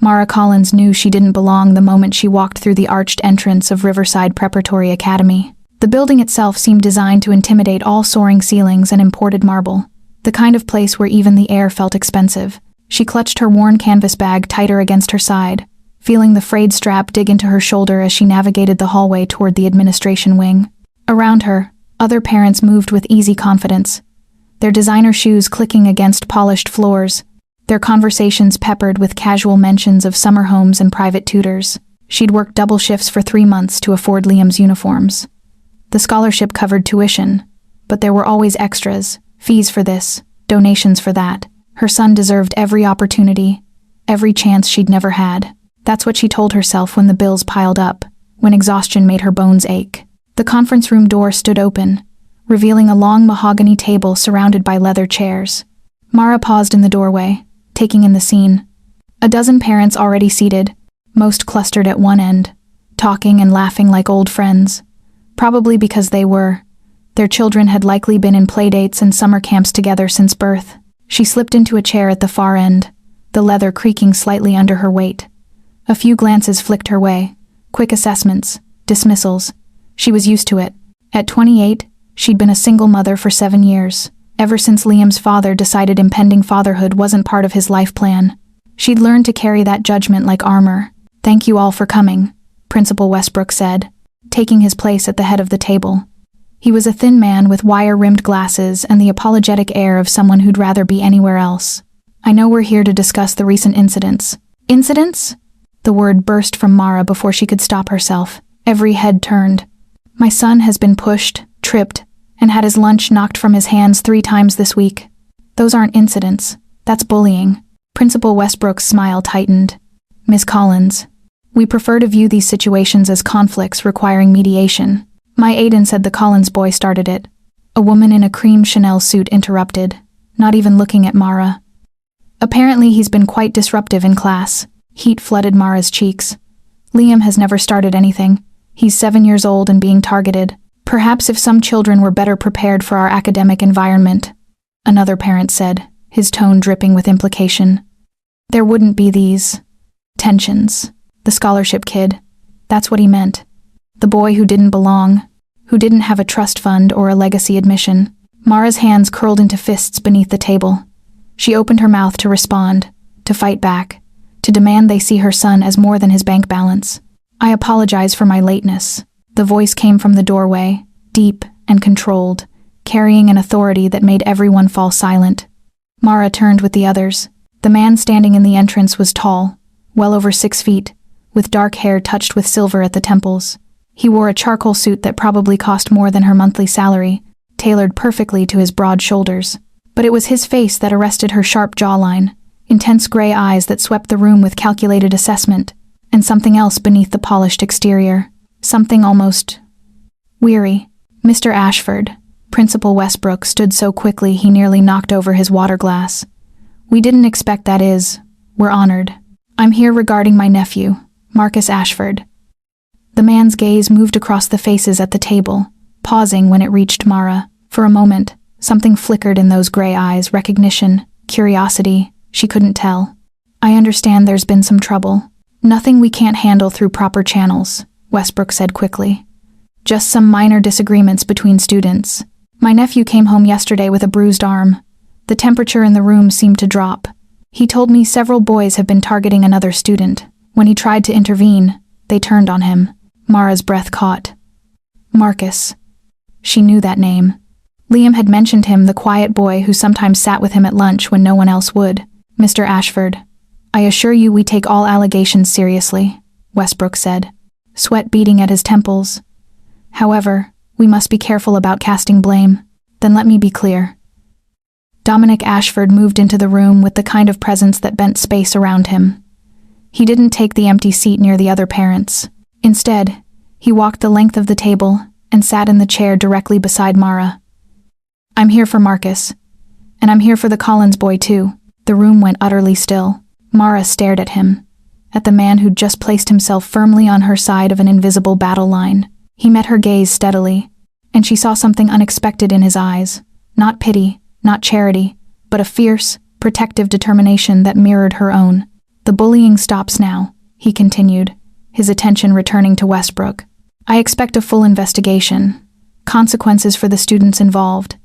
Mara Collins knew she didn't belong the moment she walked through the arched entrance of Riverside Preparatory Academy. The building itself seemed designed to intimidate all soaring ceilings and imported marble, the kind of place where even the air felt expensive. She clutched her worn canvas bag tighter against her side, feeling the frayed strap dig into her shoulder as she navigated the hallway toward the administration wing. Around her, other parents moved with easy confidence, their designer shoes clicking against polished floors, their conversations peppered with casual mentions of summer homes and private tutors. She'd worked double shifts for 3 months to afford Liam's uniforms. The scholarship covered tuition, but there were always extras, fees for this, donations for that. Her son deserved every opportunity, every chance she'd never had. That's what she told herself when the bills piled up, when exhaustion made her bones ache. The conference room door stood open, revealing a long mahogany table surrounded by leather chairs. Mara paused in the doorway, taking in the scene. A dozen parents already seated, most clustered at one end, talking and laughing like old friends. Probably because their children had likely been in playdates and summer camps together since birth. She slipped into a chair at the far end, the leather creaking slightly under her weight. A few glances flicked her way, quick assessments, dismissals. She was used to it. At 28, she'd been a single mother for 7 years, ever since Liam's father decided impending fatherhood wasn't part of his life plan. She'd learned to carry that judgment like armor. "Thank you all for coming," Principal Westbrook said, taking his place at the head of the table. He was a thin man with wire-rimmed glasses and the apologetic air of someone who'd rather be anywhere else. "I know we're here to discuss the recent incidents." "Incidents?" The word burst from Mara before she could stop herself. Every head turned. "My son has been pushed, tripped, and had his lunch knocked from his hands 3 times this week. Those aren't incidents. That's bullying." Principal Westbrook's smile tightened. "Miss Collins, we prefer to view these situations as conflicts requiring mediation." "My Aiden," said the Collins boy started it. A woman in a cream Chanel suit interrupted, not even looking at Mara. "Apparently he's been quite disruptive in class." Heat flooded Mara's cheeks. "Liam has never started anything. He's 7 years old and being targeted. Perhaps if some children were better prepared for our academic environment," another parent said, his tone dripping with implication, "there wouldn't be these tensions." The scholarship kid, that's what he meant. The boy who didn't belong, who didn't have a trust fund or a legacy admission. Mara's hands curled into fists beneath the table. She opened her mouth to respond, to fight back, to demand they see her son as more than his bank balance. "I apologize for my lateness." The voice came from the doorway, deep and controlled, carrying an authority that made everyone fall silent. Mara turned with the others. The man standing in the entrance was tall, well over 6 feet, with dark hair touched with silver at the temples. He wore a charcoal suit that probably cost more than her monthly salary, tailored perfectly to his broad shoulders. But it was his face that arrested her sharp jawline, intense gray eyes that swept the room with calculated assessment, and something else beneath the polished exterior. Something almost weary. "Mr. Ashford," Principal Westbrook stood so quickly he nearly knocked over his water glass. "We didn't expect that we're honored. I'm here regarding my nephew, Marcus Ashford." The man's gaze moved across the faces at the table, pausing when it reached Mara. For a moment, something flickered in those gray eyes, recognition, curiosity, she couldn't tell. "I understand there's been some trouble. Nothing we can't handle through proper channels," Westbrook said quickly. "Just some minor disagreements between students. My nephew came home yesterday with a bruised arm. The temperature in the room seemed to drop. He told me several boys have been targeting another student. When he tried to intervene, they turned on him." Mara's breath caught. Marcus. She knew that name. Liam had mentioned him, the quiet boy who sometimes sat with him at lunch when no one else would. "Mr. Ashford, I assure you we take all allegations seriously," Westbrook said, sweat beading at his temples. "However, we must be careful about casting blame. Then let me be clear." Dominic Ashford moved into the room with the kind of presence that bent space around him. He didn't take the empty seat near the other parents. Instead, he walked the length of the table and sat in the chair directly beside Mara. "I'm here for Marcus. And I'm here for the Collins boy too." The room went utterly still. Mara stared at him, at the man who'd just placed himself firmly on her side of an invisible battle line. He met her gaze steadily, and she saw something unexpected in his eyes. Not pity, not charity, but a fierce, protective determination that mirrored her own. The bullying stops now, he continued, his attention returning to Westbrook. I expect a full investigation, consequences for the students involved,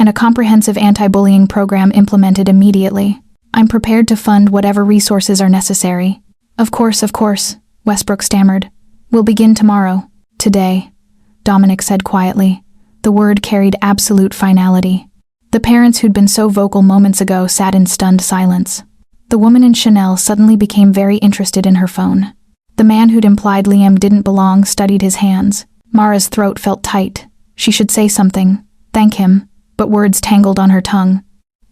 and a comprehensive anti-bullying program implemented immediately. I'm prepared to fund whatever resources are necessary. Of course, Westbrook stammered. We'll begin tomorrow. Today, Dominic said quietly. The word carried absolute finality. The parents who'd been so vocal moments ago sat in stunned silence. The woman in Chanel suddenly became very interested in her phone. The man who'd implied Liam didn't belong studied his hands. Mara's throat felt tight. She should say something, thank him, but words tangled on her tongue.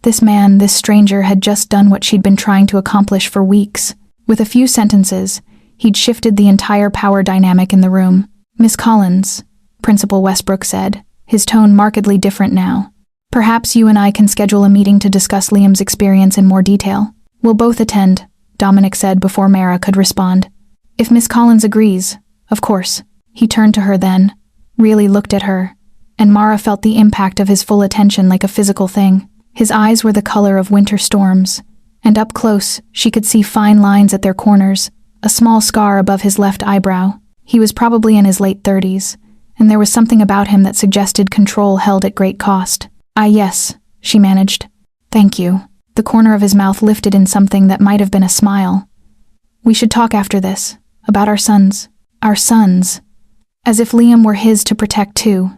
This man, this stranger, had just done what she'd been trying to accomplish for weeks. With a few sentences, he'd shifted the entire power dynamic in the room. Miss Collins, Principal Westbrook said, his tone markedly different now. Perhaps you and I can schedule a meeting to discuss Liam's experience in more detail. We'll both attend, Dominic said before Mara could respond. If Miss Collins agrees, of course. He turned to her then, really looked at her, and Mara felt the impact of his full attention like a physical thing. His eyes were the color of winter storms, and up close, she could see fine lines at their corners, a small scar above his left eyebrow. He was probably in his late 30s, and there was something about him that suggested control held at great cost. Yes, she managed. Thank you. The corner of his mouth lifted in something that might have been a smile. We should talk after this, about our sons. Our sons. As if Liam were his to protect too.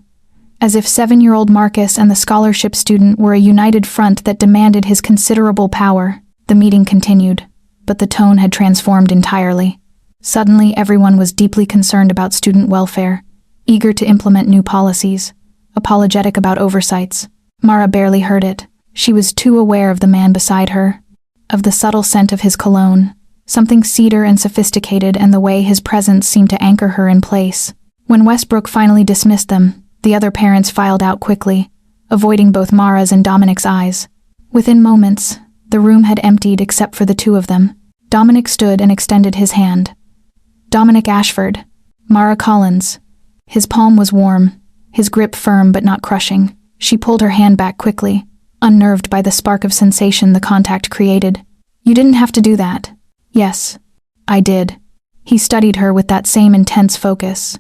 As if 7-year-old Marcus and the scholarship student were a united front that demanded his considerable power. The meeting continued, but the tone had transformed entirely. Suddenly, everyone was deeply concerned about student welfare, eager to implement new policies, apologetic about oversights. Mara barely heard it. She was too aware of the man beside her, of the subtle scent of his cologne, something cedar and sophisticated, and the way his presence seemed to anchor her in place. When Westbrook finally dismissed them, the other parents filed out quickly, avoiding both Mara's and Dominic's eyes. Within moments, the room had emptied except for the two of them. Dominic stood and extended his hand. Dominic Ashford, Mara Collins. His palm was warm, his grip firm but not crushing. She pulled her hand back quickly, unnerved by the spark of sensation the contact created. You didn't have to do that. Yes, I did. He studied her with that same intense focus.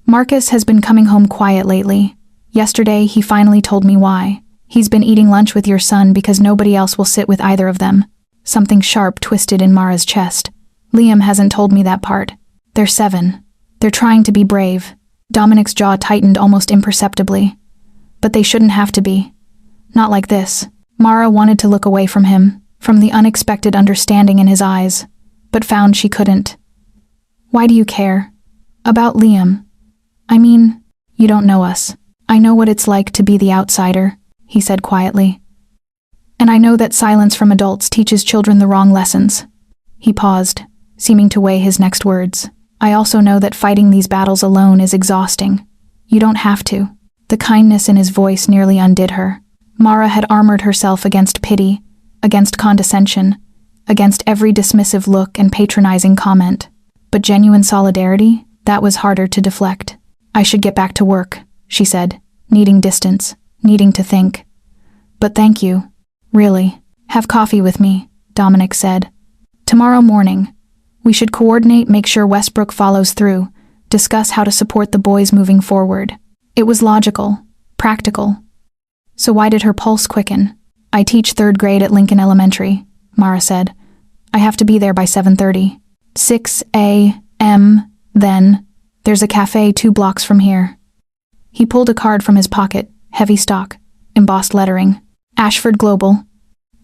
Marcus has been coming home quiet lately. Yesterday, he finally told me why. He's been eating lunch with your son because nobody else will sit with either of them. Something sharp twisted in Mara's chest. Liam hasn't told me that part. They're 7. They're trying to be brave. Dominic's jaw tightened almost imperceptibly. But they shouldn't have to be. Not like this. Mara wanted to look away from him, from the unexpected understanding in his eyes, but found she couldn't. Why do you care? About Liam? I mean, you don't know us. I know what it's like to be the outsider, he said quietly. And I know that silence from adults teaches children the wrong lessons. He paused, seeming to weigh his next words. I also know that fighting these battles alone is exhausting. You don't have to. The kindness in his voice nearly undid her. Mara had armored herself against pity, against condescension, against every dismissive look and patronizing comment. But genuine solidarity, that was harder to deflect. I should get back to work, she said, needing distance, needing to think. But thank you. Really. Have coffee with me, Dominic said. Tomorrow morning. We should coordinate, make sure Westbrook follows through, discuss how to support the boys moving forward. It was logical, practical. So why did her pulse quicken? I teach 3rd grade at Lincoln Elementary, Mara said. I have to be there by 7:30. 6 a.m. Then, there's a cafe 2 blocks from here. He pulled a card from his pocket, heavy stock, embossed lettering. Ashford Global.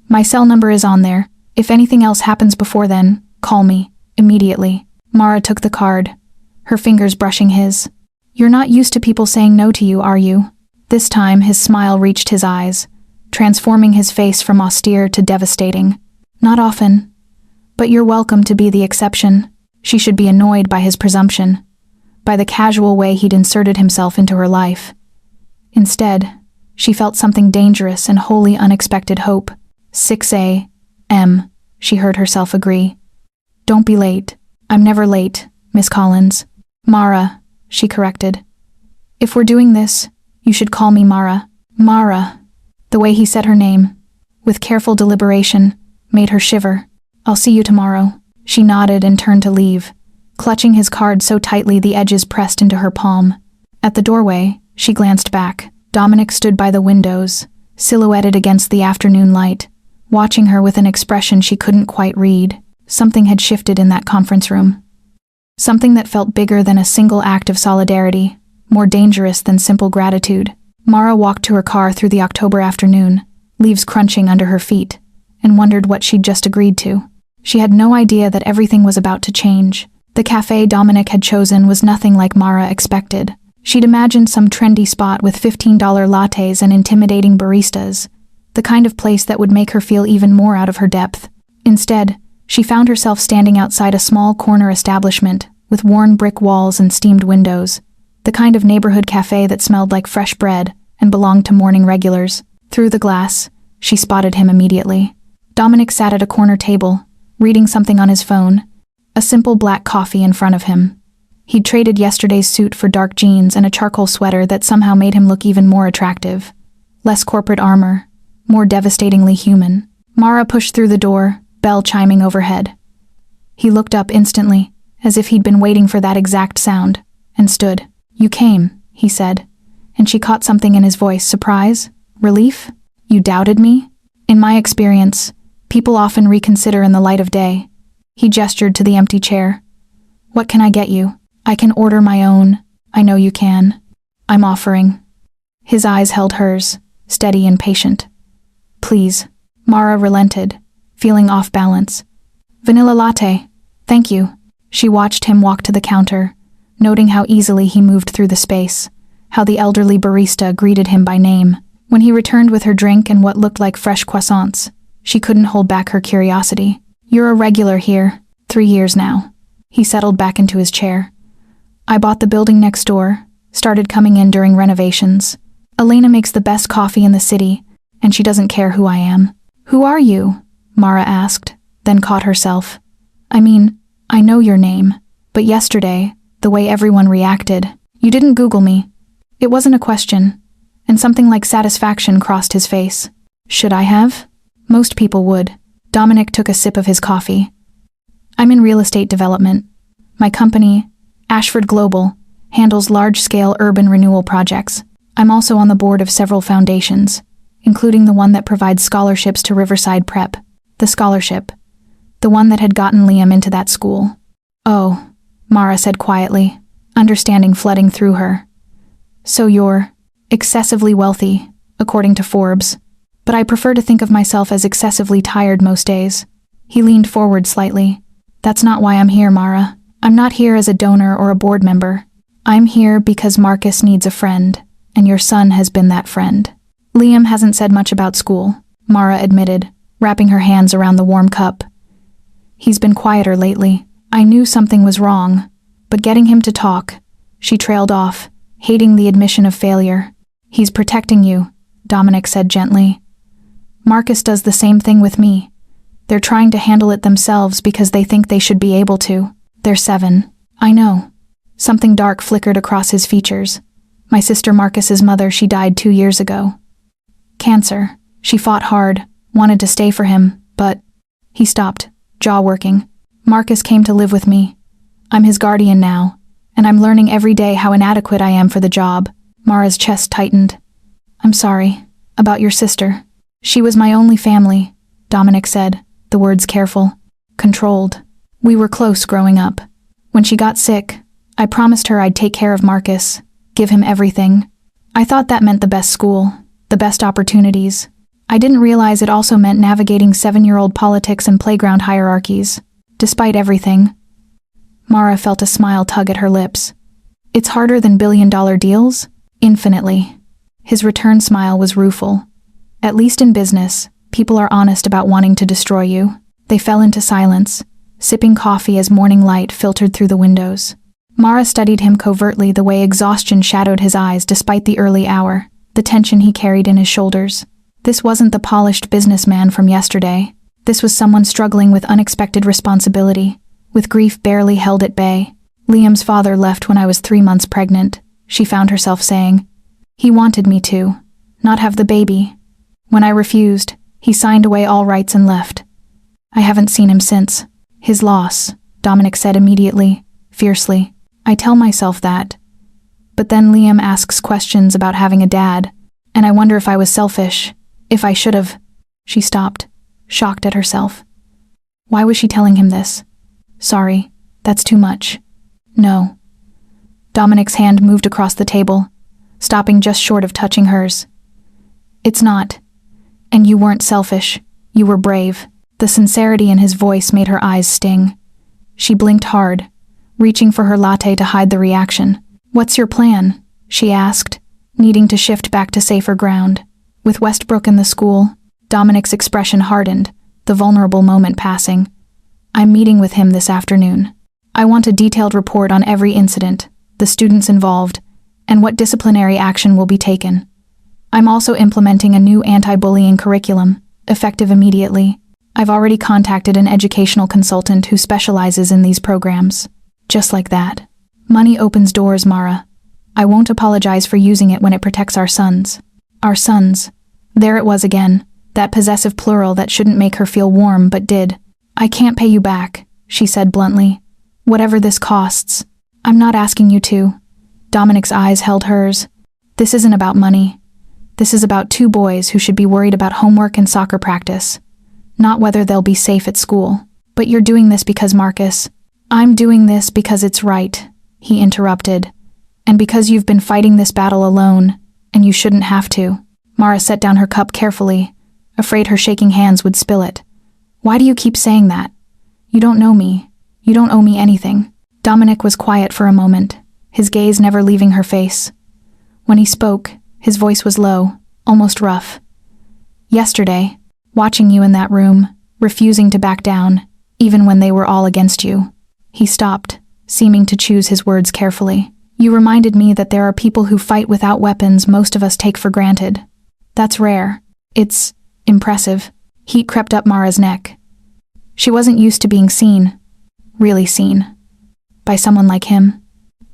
My cell number is on there. If anything else happens before then, call me, immediately. Mara took the card, her fingers brushing his. You're not used to people saying no to you, are you? This time his smile reached his eyes, transforming his face from austere to devastating. Not often. But you're welcome to be the exception. She should be annoyed by his presumption, by the casual way he'd inserted himself into her life. Instead, she felt something dangerous and wholly unexpected hope. 6 a.m., she heard herself agree. Don't be late. I'm never late, Miss Collins. Mara, she corrected. If we're doing this, you should call me Mara. Mara. The way he said her name, with careful deliberation, made her shiver. I'll see you tomorrow." She nodded and turned to leave, clutching his card so tightly the edges pressed into her palm. At the doorway, she glanced back. Dominic stood by the windows, silhouetted against the afternoon light, watching her with an expression she couldn't quite read. Something had shifted in that conference room. Something that felt bigger than a single act of solidarity, more dangerous than simple gratitude. Mara walked to her car through the October afternoon, leaves crunching under her feet, and wondered what she'd just agreed to. She had no idea that everything was about to change. The cafe Dominic had chosen was nothing like Mara expected. She'd imagined some trendy spot with $15 lattes and intimidating baristas, the kind of place that would make her feel even more out of her depth. Instead, she found herself standing outside a small corner establishment with worn brick walls and steamed windows, the kind of neighborhood cafe that smelled like fresh bread and belonged to morning regulars. Through the glass, she spotted him immediately. Dominic sat at a corner table, reading something on his phone, a simple black coffee in front of him. He'd traded yesterday's suit for dark jeans and a charcoal sweater that somehow made him look even more attractive. Less corporate armor, more devastatingly human. Mara pushed through the door, bell chiming overhead. He looked up instantly, as if he'd been waiting for that exact sound, and stood. "You came," he said, and she caught something in his voice. Surprise? Relief? "You doubted me?" "In my experience, people often reconsider in the light of day." He gestured to the empty chair. "What can I get you?" "I can order my own." "I know you can." "I'm offering." His eyes held hers, steady and patient. "Please." Mara relented, feeling off balance. "Vanilla latte. Thank you." She watched him walk to the counter, noting how easily he moved through the space, how the elderly barista greeted him by name. When he returned with her drink and what looked like fresh croissants, she couldn't hold back her curiosity. "You're a regular here. 3 years now." He settled back into his chair. "I bought the building next door, started coming in during renovations. Elena makes the best coffee in the city, and she doesn't care who I am." "Who are you?" Mara asked, then caught herself. "I mean, I know your name, but yesterday, the way everyone reacted, you didn't Google me." It wasn't a question, and something like satisfaction crossed his face. "Should I have?" "Most people would." Dominic took a sip of his coffee. "I'm in real estate development. My company, Ashford Global, handles large-scale urban renewal projects. I'm also on the board of several foundations, including the one that provides scholarships to Riverside Prep. The scholarship. The one that had gotten Liam into that school." "Oh," Mara said quietly, understanding flooding through her. "So you're excessively wealthy, according to Forbes. But I prefer to think of myself as excessively tired most days." He leaned forward slightly. "That's not why I'm here, Mara. I'm not here as a donor or a board member. I'm here because Marcus needs a friend, and your son has been that friend." "Liam hasn't said much about school," Mara admitted, wrapping her hands around the warm cup. "He's been quieter lately. I knew something was wrong, but getting him to talk." She trailed off, hating the admission of failure. "He's protecting you," Dominic said gently. "Marcus does the same thing with me. They're trying to handle it themselves because they think they should be able to. They're 7. "I know." Something dark flickered across his features. "My sister Marcus's mother, she died 2 years ago. Cancer. She fought hard, wanted to stay for him, but..." He stopped, jaw working. "Marcus came to live with me. I'm his guardian now, and I'm learning every day how inadequate I am for the job." Mara's chest tightened. "I'm sorry. About your sister." "She was my only family," Dominic said, the words careful, controlled. "We were close growing up. When she got sick, I promised her I'd take care of Marcus, give him everything. I thought that meant the best school, the best opportunities. I didn't realize it also meant navigating 7-year-old politics and playground hierarchies. Despite everything." Mara felt a smile tug at her lips. "It's harder than billion-dollar deals?" "Infinitely." His return smile was rueful. "At least in business, people are honest about wanting to destroy you." They fell into silence, sipping coffee as morning light filtered through the windows. Mara studied him covertly, the way exhaustion shadowed his eyes despite the early hour, the tension he carried in his shoulders. This wasn't the polished businessman from yesterday. This was someone struggling with unexpected responsibility, with grief barely held at bay. "Liam's father left when I was 3 months pregnant," she found herself saying. "He wanted me to, not have the baby. When I refused, he signed away all rights and left. I haven't seen him since. His loss, Dominic said immediately, fiercely. I tell myself that. But then Liam asks questions about having a dad, and I wonder if I was selfish, if I should have. She stopped, shocked at herself. Why was she telling him this? Sorry, that's too much. No. Dominic's hand moved across the table, stopping just short of touching hers. It's not. And you weren't selfish. You were brave. The sincerity in his voice made her eyes sting. She blinked hard, reaching for her latte to hide the reaction. What's your plan? She asked, needing to shift back to safer ground. With Westbrook in the school, Dominic's expression hardened, the vulnerable moment passing. I'm meeting with him this afternoon. I want a detailed report on every incident, the students involved, and what disciplinary action will be taken. I'm also implementing a new anti-bullying curriculum, effective immediately. I've already contacted an educational consultant who specializes in these programs. Just like that. Money opens doors, Mara. I won't apologize for using it when it protects our sons. Our sons. There it was again, that possessive plural that shouldn't make her feel warm but did. I can't pay you back, she said bluntly. Whatever this costs. I'm not asking you to. Dominic's eyes held hers. This isn't about money. This is about two boys who should be worried about homework and soccer practice. Not whether they'll be safe at school. But you're doing this because Marcus. I'm doing this because it's right, he interrupted. And because you've been fighting this battle alone, and you shouldn't have to. Mara set down her cup carefully, afraid her shaking hands would spill it. Why do you keep saying that? You don't know me. You don't owe me anything. Dominic was quiet for a moment, his gaze never leaving her face. When he spoke, his voice was low, almost rough. Yesterday, watching you in that room, refusing to back down, even when they were all against you. He stopped, seeming to choose his words carefully. You reminded me that there are people who fight without weapons most of us take for granted. That's rare. It's impressive. Heat crept up Mara's neck. She wasn't used to being seen, really seen, by someone like him.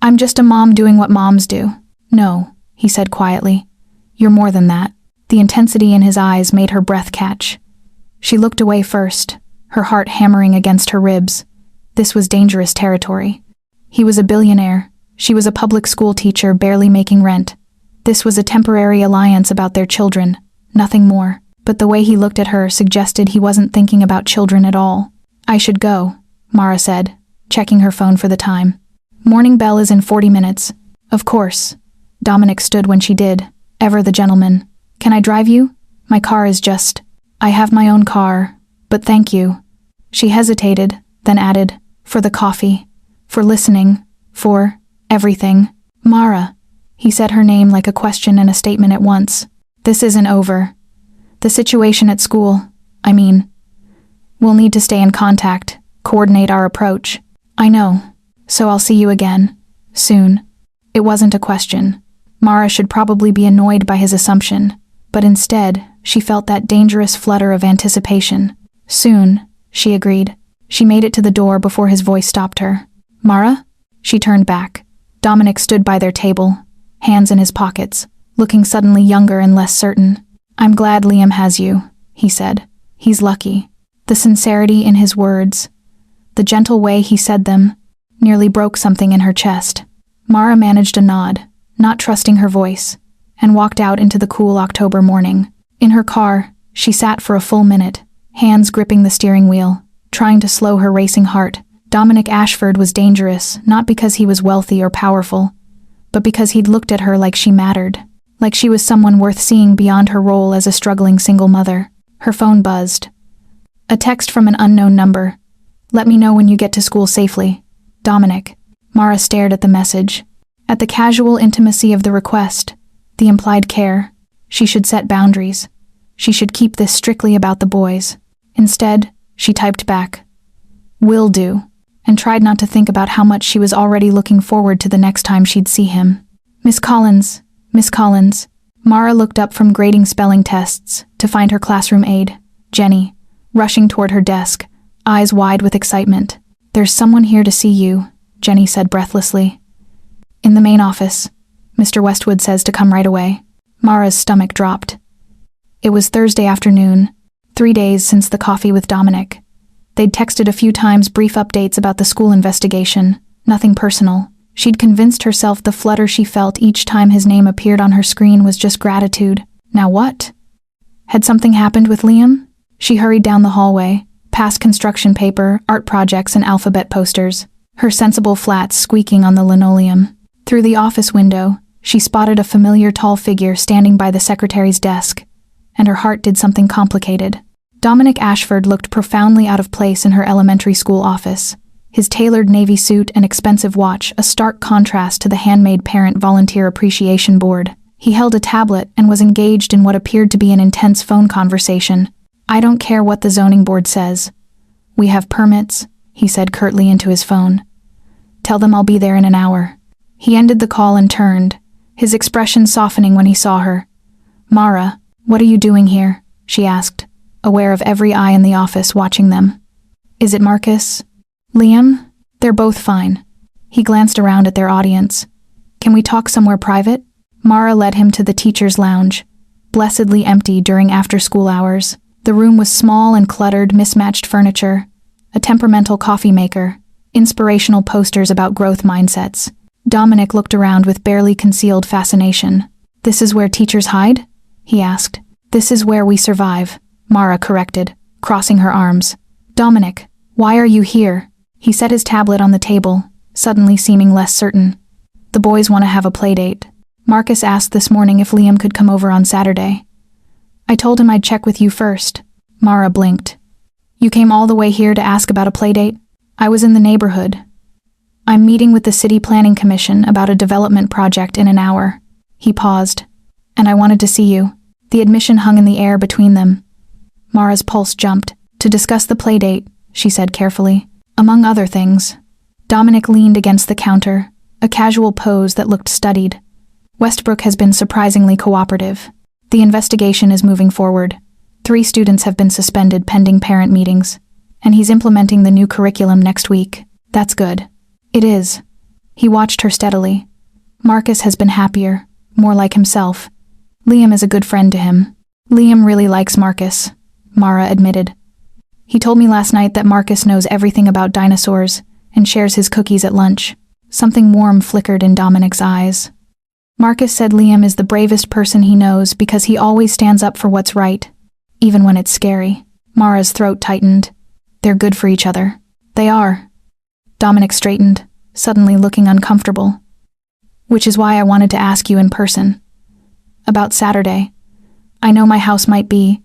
I'm just a mom doing what moms do. No, he said quietly. You're more than that. The intensity in his eyes made her breath catch. She looked away first, her heart hammering against her ribs. This was dangerous territory. He was a billionaire. She was a public school teacher barely making rent. This was a temporary alliance about their children, nothing more. But the way he looked at her suggested he wasn't thinking about children at all. I should go, Mara said, checking her phone for the time. Morning bell is in 40 minutes. Of course. Dominic stood when she did, ever the gentleman. Can I drive you? My car is just... I have my own car, but thank you. She hesitated, then added, for the coffee, for listening, for everything. Mara. He said her name like a question and a statement at once. This isn't over. The situation at school, I mean. We'll need to stay in contact, coordinate our approach. I know. So I'll see you again. Soon. It wasn't a question. Mara should probably be annoyed by his assumption, but instead, she felt that dangerous flutter of anticipation. Soon, she agreed. She made it to the door before his voice stopped her. Mara? She turned back. Dominic stood by their table, hands in his pockets, looking suddenly younger and less certain. I'm glad Liam has you, he said. He's lucky. The sincerity in his words, the gentle way he said them, nearly broke something in her chest. Mara managed a nod, not trusting her voice, and walked out into the cool October morning. In her car, she sat for a full minute, hands gripping the steering wheel, trying to slow her racing heart. Dominic Ashford was dangerous, not because he was wealthy or powerful, but because he'd looked at her like she mattered, like she was someone worth seeing beyond her role as a struggling single mother. Her phone buzzed. A text from an unknown number. Let me know when you get to school safely. Dominic. Mara stared at the message. At the casual intimacy of the request, the implied care. She should set boundaries. She should keep this strictly about the boys. Instead, she typed back, "Will do," and tried not to think about how much she was already looking forward to the next time she'd see him. Miss Collins. Mara looked up from grading spelling tests to find her classroom aide, Jenny, rushing toward her desk, eyes wide with excitement. There's someone here to see you, Jenny said breathlessly. In the main office. Mr. Westwood says to come right away. Mara's stomach dropped. It was Thursday afternoon, 3 days since the coffee with Dominic. They'd texted a few times, brief updates about the school investigation, nothing personal. She'd convinced herself the flutter she felt each time his name appeared on her screen was just gratitude. Now what? Had something happened with Liam? She hurried down the hallway, past construction paper, art projects, and alphabet posters, her sensible flats squeaking on the linoleum. Through the office window, she spotted a familiar tall figure standing by the secretary's desk, and her heart did something complicated. Dominic Ashford looked profoundly out of place in her elementary school office, his tailored navy suit and expensive watch a stark contrast to the handmade parent volunteer appreciation board. He held a tablet and was engaged in what appeared to be an intense phone conversation. "I don't care what the zoning board says. We have permits," he said curtly into his phone. "Tell them I'll be there in an hour." He ended the call and turned, his expression softening when he saw her. "Mara, what are you doing here?" she asked, aware of every eye in the office watching them. "Is it Marcus? Liam? They're both fine." He glanced around at their audience. "Can we talk somewhere private?" Mara led him to the teacher's lounge, blessedly empty during after-school hours. The room was small and cluttered, mismatched furniture, a temperamental coffee maker, inspirational posters about growth mindsets. Dominic looked around with barely concealed fascination. "This is where teachers hide?" he asked. "This is where we survive," Mara corrected, crossing her arms. "Dominic, why are you here?" He set his tablet on the table, suddenly seeming less certain. "The boys want to have a playdate. Marcus asked this morning if Liam could come over on Saturday. I told him I'd check with you first." Mara blinked. "You came all the way here to ask about a playdate?" "I was in the neighborhood. I'm meeting with the City Planning Commission about a development project in an hour." He paused. "And I wanted to see you." The admission hung in the air between them. Mara's pulse jumped. "To discuss the playdate," she said carefully. "Among other things." Dominic leaned against the counter, a casual pose that looked studied. "Westbrook has been surprisingly cooperative. The investigation is moving forward. 3 students have been suspended pending parent meetings, and he's implementing the new curriculum next week." "That's good." "It is." He watched her steadily. "Marcus has been happier, more like himself. Liam is a good friend to him." "Liam really likes Marcus," Mara admitted. "He told me last night that Marcus knows everything about dinosaurs and shares his cookies at lunch." Something warm flickered in Dominic's eyes. "Marcus said Liam is the bravest person he knows because he always stands up for what's right, even when it's scary." Mara's throat tightened. "They're good for each other." "They are." Dominic straightened, suddenly looking uncomfortable. "Which is why I wanted to ask you in person. About Saturday. I know my house might be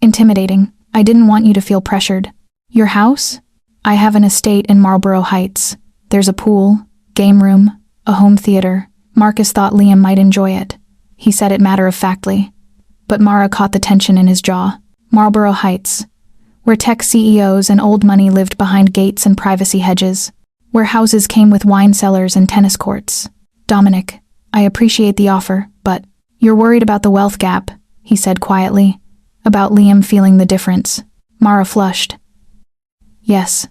intimidating. I didn't want you to feel pressured." "Your house?" "I have an estate in Marlborough Heights. There's a pool, game room, a home theater. Marcus thought Liam might enjoy it." He said it matter-of-factly, but Mara caught the tension in his jaw. Marlborough Heights, where tech CEOs and old money lived behind gates and privacy hedges, where houses came with wine cellars and tennis courts. "Dominic, I appreciate the offer, but you're worried about the wealth gap," he said quietly, "about Liam feeling the difference." Mara flushed. "Yes,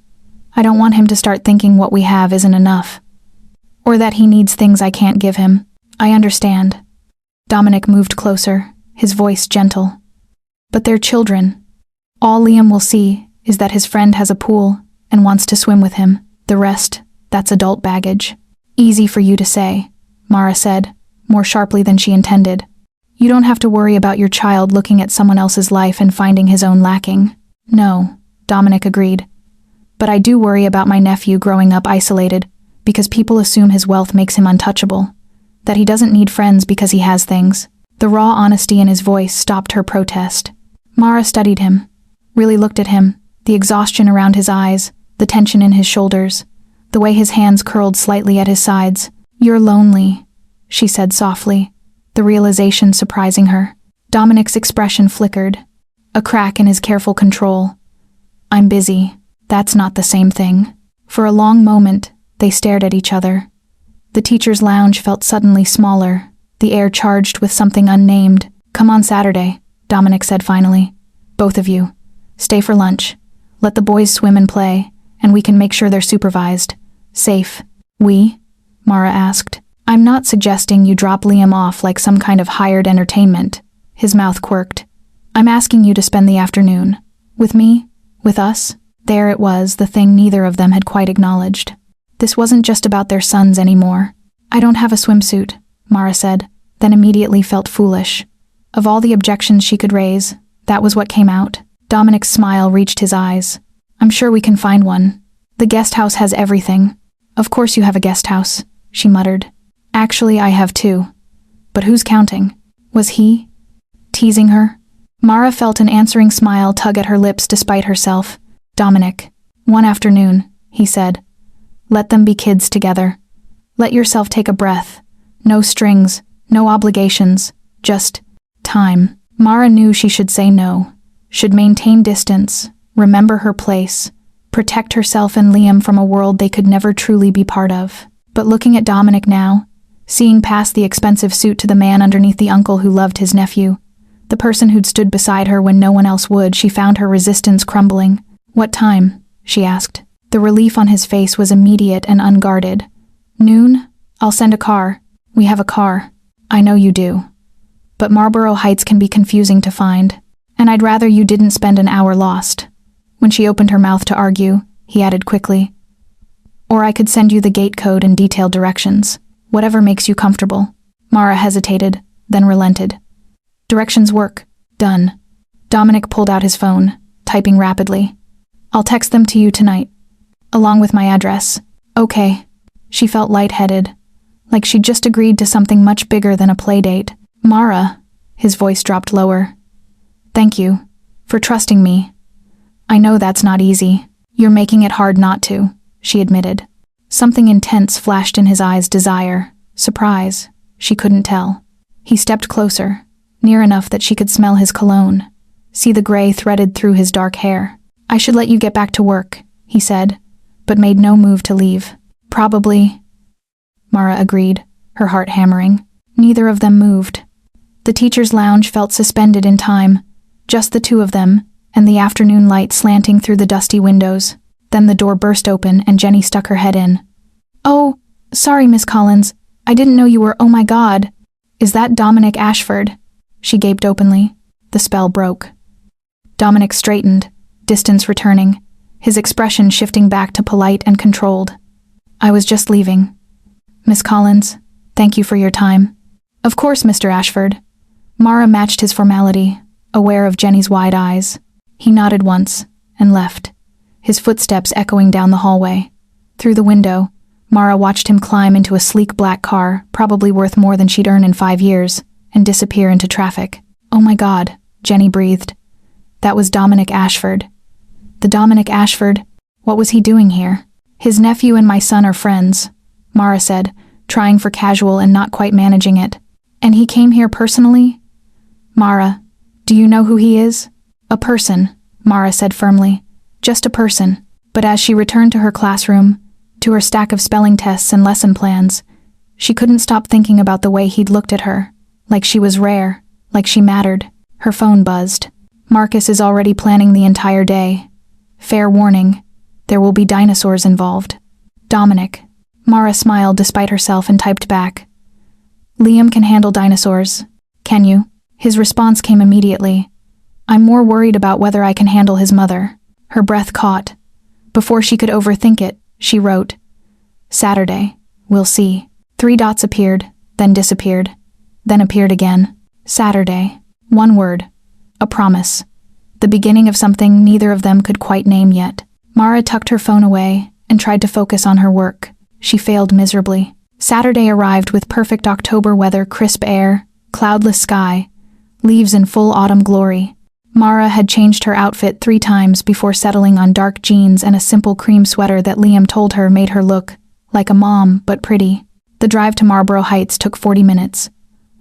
I don't want him to start thinking what we have isn't enough, or that he needs things I can't give him." "I understand." Dominic moved closer, his voice gentle. "But they're children. All Liam will see is that his friend has a pool and wants to swim with him. The rest, that's adult baggage." "Easy for you to say," Mara said, more sharply than she intended. "You don't have to worry about your child looking at someone else's life and finding his own lacking." "No," Dominic agreed. "But I do worry about my nephew growing up isolated because people assume his wealth makes him untouchable, that he doesn't need friends because he has things." The raw honesty in his voice stopped her protest. Mara studied him, really looked at him, the exhaustion around his eyes, the tension in his shoulders, the way his hands curled slightly at his sides. "You're lonely," she said softly, the realization surprising her. Dominic's expression flickered, a crack in his careful control. "I'm busy." "That's not the same thing." For a long moment, they stared at each other. The teacher's lounge felt suddenly smaller, the air charged with something unnamed. "Come on Saturday," Dominic said finally. "Both of you. Stay for lunch. Let the boys swim and play, and we can make sure they're supervised. Safe." "We?" Mara asked. "I'm not suggesting you drop Liam off like some kind of hired entertainment." His mouth quirked. "I'm asking you to spend the afternoon. With me? With us? There it was, the thing neither of them had quite acknowledged. This wasn't just about their sons anymore. I don't have a swimsuit, Mara said, then immediately felt foolish. Of all the objections she could raise, that was what came out. Dominic's smile reached his eyes. I'm sure we can find one. The guest house has everything. Of course you have a guest house, she muttered. Actually, I have too. But who's counting? Was he teasing her? Mara felt an answering smile tug at her lips despite herself. Dominic. One afternoon, he said. Let them be kids together. Let yourself take a breath. No strings, no obligations, just time. Mara knew she should say no, should maintain distance, remember her place, protect herself and Liam from a world they could never truly be part of. But looking at Dominic now, seeing past the expensive suit to the man underneath the uncle who loved his nephew, the person who'd stood beside her when no one else would, she found her resistance crumbling. What time? She asked. The relief on his face was immediate and unguarded. Noon? I'll send a car. We have a car. I know you do. But Marlborough Heights can be confusing to find, and I'd rather you didn't spend an hour lost. When she opened her mouth to argue, he added quickly, or I could send you the gate code and detailed directions. Whatever makes you comfortable. Mara hesitated, then relented. Directions work. Done. Dominic pulled out his phone, typing rapidly. I'll text them to you tonight. Along with my address. Okay. She felt lightheaded, like she'd just agreed to something much bigger than a playdate. Mara, his voice dropped lower. Thank you. For trusting me. I know that's not easy. You're making it hard not to, she admitted. Something intense flashed in his eyes, desire, surprise, she couldn't tell. He stepped closer, near enough that she could smell his cologne, see the gray threaded through his dark hair. I should let you get back to work, he said, but made no move to leave. Probably, Mara agreed, her heart hammering. Neither of them moved. The teacher's lounge felt suspended in time, just the two of them, and the afternoon light slanting through the dusty windows. Then the door burst open and Jenny stuck her head in. Oh, sorry, Miss Collins. I didn't know you were. Oh my God. Is that Dominic Ashford? She gaped openly. The spell broke. Dominic straightened, distance returning, his expression shifting back to polite and controlled. I was just leaving. Miss Collins, thank you for your time. Of course, Mr. Ashford. Mara matched his formality, aware of Jenny's wide eyes. He nodded once and left, his footsteps echoing down the hallway. Through the window, Mara watched him climb into a sleek black car, probably worth more than she'd earn in 5 years, and disappear into traffic. Oh my God, Jenny breathed. That was Dominic Ashford. The Dominic Ashford, what was he doing here? His nephew and my son are friends, Mara said, trying for casual and not quite managing it. And he came here personally? Mara, do you know who he is? A person, Mara said firmly. Just a person. But as she returned to her classroom, to her stack of spelling tests and lesson plans, she couldn't stop thinking about the way he'd looked at her, like she was rare, like she mattered. Her phone buzzed. Marcus is already planning the entire day. Fair warning, there will be dinosaurs involved. Dominic. Mara smiled despite herself and typed back. Liam can handle dinosaurs. Can you? His response came immediately. I'm more worried about whether I can handle his mother. Her breath caught. Before she could overthink it, she wrote, Saturday, we'll see. 3 dots appeared, then disappeared, then appeared again. Saturday. 1 word. A promise. The beginning of something neither of them could quite name yet. Mara tucked her phone away and tried to focus on her work. She failed miserably. Saturday arrived with perfect October weather, crisp air, cloudless sky, leaves in full autumn glory. Mara had changed her outfit 3 times before settling on dark jeans and a simple cream sweater that Liam told her made her look like a mom, but pretty. The drive to Marlborough Heights took 40 minutes,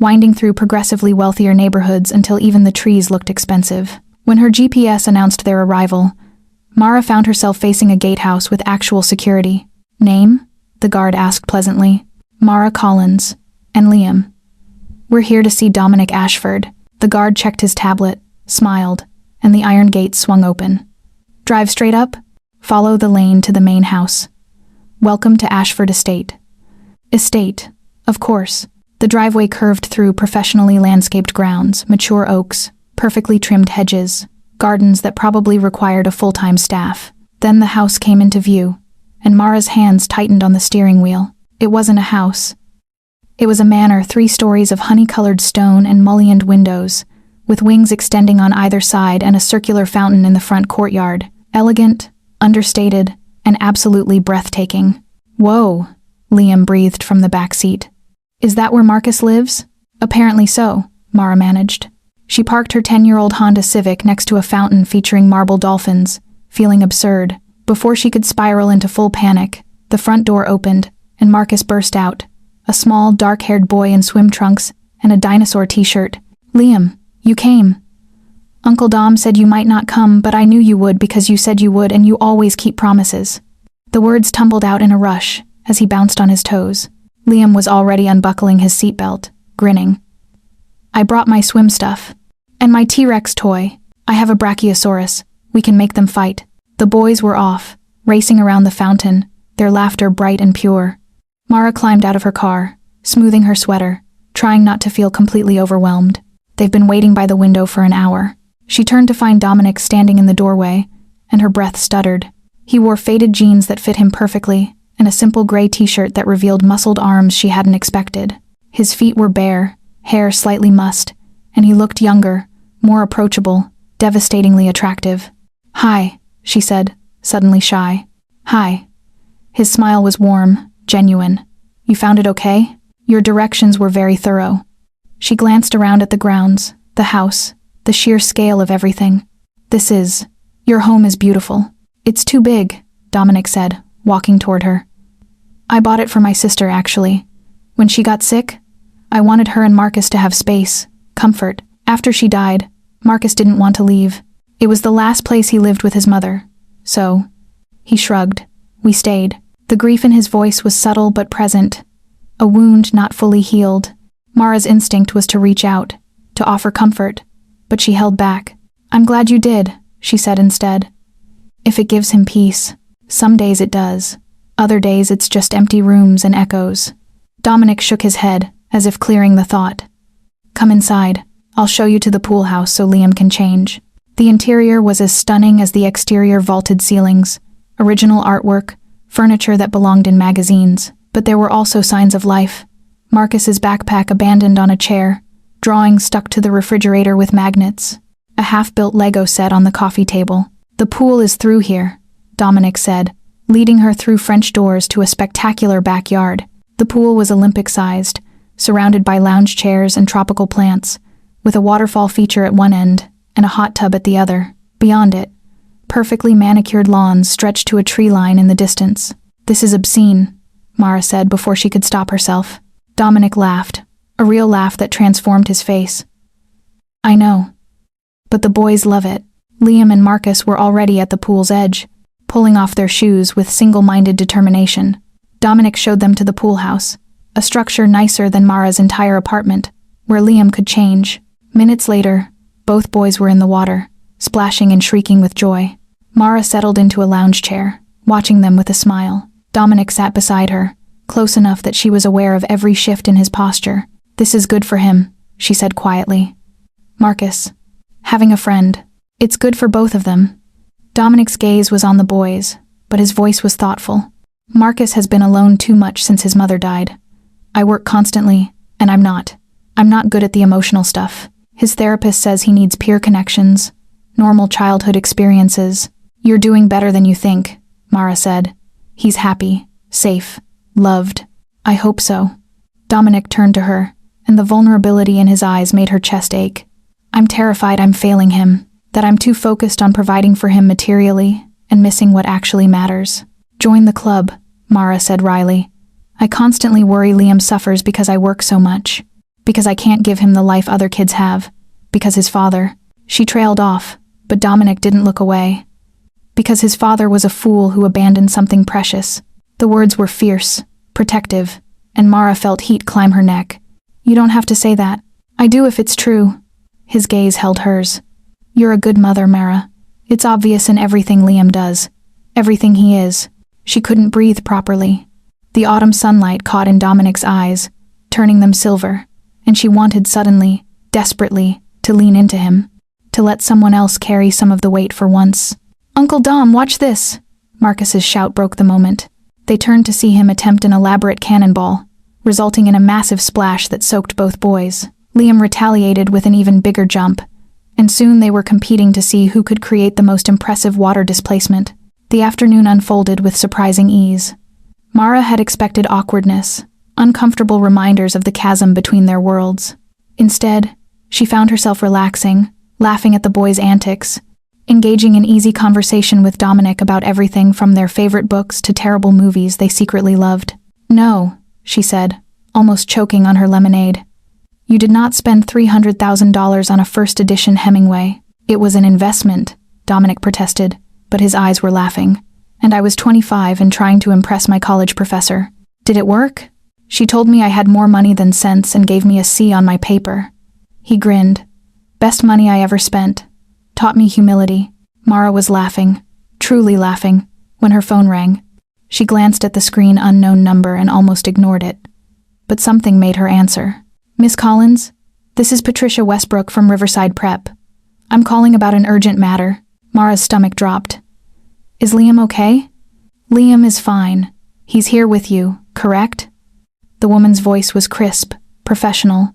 winding through progressively wealthier neighborhoods until even the trees looked expensive. When her GPS announced their arrival, Mara found herself facing a gatehouse with actual security. Name? The guard asked pleasantly. Mara Collins. And Liam. We're here to see Dominic Ashford. The guard checked his tablet, smiled, and the iron gate swung open. Drive straight up. Follow the lane to the main house. Welcome to Ashford Estate. Estate, of course. The driveway curved through professionally landscaped grounds, mature oaks, perfectly trimmed hedges, gardens that probably required a full-time staff. Then the house came into view, and Mara's hands tightened on the steering wheel. It wasn't a house. It was a manor, 3 stories of honey-colored stone and mullioned windows, with wings extending on either side and a circular fountain in the front courtyard. Elegant, understated, and absolutely breathtaking. "Whoa," Liam breathed from the back seat. "Is that where Marcus lives?" "Apparently so," Mara managed. She parked her 10-year-old Honda Civic next to a fountain featuring marble dolphins, feeling absurd. Before she could spiral into full panic, the front door opened, and Marcus burst out, a small, dark-haired boy in swim trunks and a dinosaur t-shirt. "Liam, you came. Uncle Dom said you might not come, but I knew you would because you said you would and you always keep promises." The words tumbled out in a rush as he bounced on his toes. Liam was already unbuckling his seatbelt, grinning. "I brought my swim stuff. And my T-Rex toy. I have a Brachiosaurus. We can make them fight." The boys were off, racing around the fountain, their laughter bright and pure. Mara climbed out of her car, smoothing her sweater, trying not to feel completely overwhelmed. They've been waiting by the window for an hour. She turned to find Dominic standing in the doorway, and her breath stuttered. He wore faded jeans that fit him perfectly, and a simple gray t-shirt that revealed muscled arms she hadn't expected. His feet were bare, hair slightly mussed, and he looked younger, more approachable, devastatingly attractive. "Hi," she said, suddenly shy. "Hi." His smile was warm, genuine. "You found it okay? Your directions were very thorough." She glanced around at the grounds, the house, the sheer scale of everything. Your home is beautiful." "It's too big," Dominic said, walking toward her. "I bought it for my sister, actually. When she got sick, I wanted her and Marcus to have space, comfort. After she died, Marcus didn't want to leave. It was the last place he lived with his mother. So," he shrugged, "we stayed." The grief in his voice was subtle but present, a wound not fully healed. Mara's instinct was to reach out, to offer comfort, but she held back. "I'm glad you did," she said instead. "If it gives him peace. Some days it does. Other days it's just empty rooms and echoes." Dominic shook his head, as if clearing the thought. "Come inside. I'll show you to the pool house so Liam can change." The interior was as stunning as the exterior, vaulted ceilings, original artwork, furniture that belonged in magazines. But there were also signs of life. Marcus's backpack abandoned on a chair, drawings stuck to the refrigerator with magnets, a half-built Lego set on the coffee table. "The pool is through here," Dominic said, leading her through French doors to a spectacular backyard. The pool was Olympic-sized, surrounded by lounge chairs and tropical plants, with a waterfall feature at one end and a hot tub at the other. Beyond it, perfectly manicured lawns stretched to a tree line in the distance. "This is obscene," Mara said before she could stop herself. Dominic laughed, a real laugh that transformed his face. "I know. But the boys love it." Liam and Marcus were already at the pool's edge, pulling off their shoes with single-minded determination. Dominic showed them to the pool house, a structure nicer than Mara's entire apartment, where Liam could change. Minutes later, both boys were in the water, splashing and shrieking with joy. Mara settled into a lounge chair, watching them with a smile. Dominic sat beside her, close enough that she was aware of every shift in his posture. "This is good for him," she said quietly. "Marcus, having a friend. It's good for both of them." Dominic's gaze was on the boys, but his voice was thoughtful. "Marcus has been alone too much since his mother died. I work constantly, and I'm not good at the emotional stuff. His therapist says he needs peer connections, normal childhood experiences." "You're doing better than you think," Mara said. "He's happy, safe, loved." "I hope so." Dominic turned to her, and the vulnerability in his eyes made her chest ache. "I'm terrified I'm failing him, that I'm too focused on providing for him materially and missing what actually matters." "Join the club," Mara said wryly. "I constantly worry Liam suffers because I work so much, because I can't give him the life other kids have, because his father—" She trailed off, but Dominic didn't look away. "Because his father was a fool who abandoned something precious." The words were fierce, protective, and Mara felt heat climb her neck. "You don't have to say that. I do if it's true." His gaze held hers. "You're a good mother, Mara. It's obvious in everything Liam does, everything he is." She couldn't breathe properly. The autumn sunlight caught in Dominic's eyes, turning them silver, and she wanted suddenly, desperately, to lean into him, to let someone else carry some of the weight for once. "Uncle Dom, watch this," Marcus's shout broke the moment. They turned to see him attempt an elaborate cannonball, resulting in a massive splash that soaked both boys. Liam retaliated with an even bigger jump, and soon they were competing to see who could create the most impressive water displacement. The afternoon unfolded with surprising ease. Mara had expected awkwardness, uncomfortable reminders of the chasm between their worlds. Instead, she found herself relaxing, laughing at the boys' antics, engaging in easy conversation with Dominic about everything from their favorite books to terrible movies they secretly loved. "No," she said, almost choking on her lemonade. "You did not spend $300,000 on a first edition Hemingway. It was an investment," Dominic protested, but his eyes were laughing. "And I was 25 and trying to impress my college professor. Did it work? She told me I had more money than sense and gave me a C on my paper." He grinned. "Best money I ever spent. Taught me humility." Mara was laughing, truly laughing, when her phone rang. She glanced at the screen unknown number and almost ignored it. But something made her answer. "Miss Collins, this is Patricia Westbrook from Riverside Prep. I'm calling about an urgent matter." Mara's stomach dropped. "Is Liam okay?" "Liam is fine. He's here with you, correct?" The woman's voice was crisp, professional.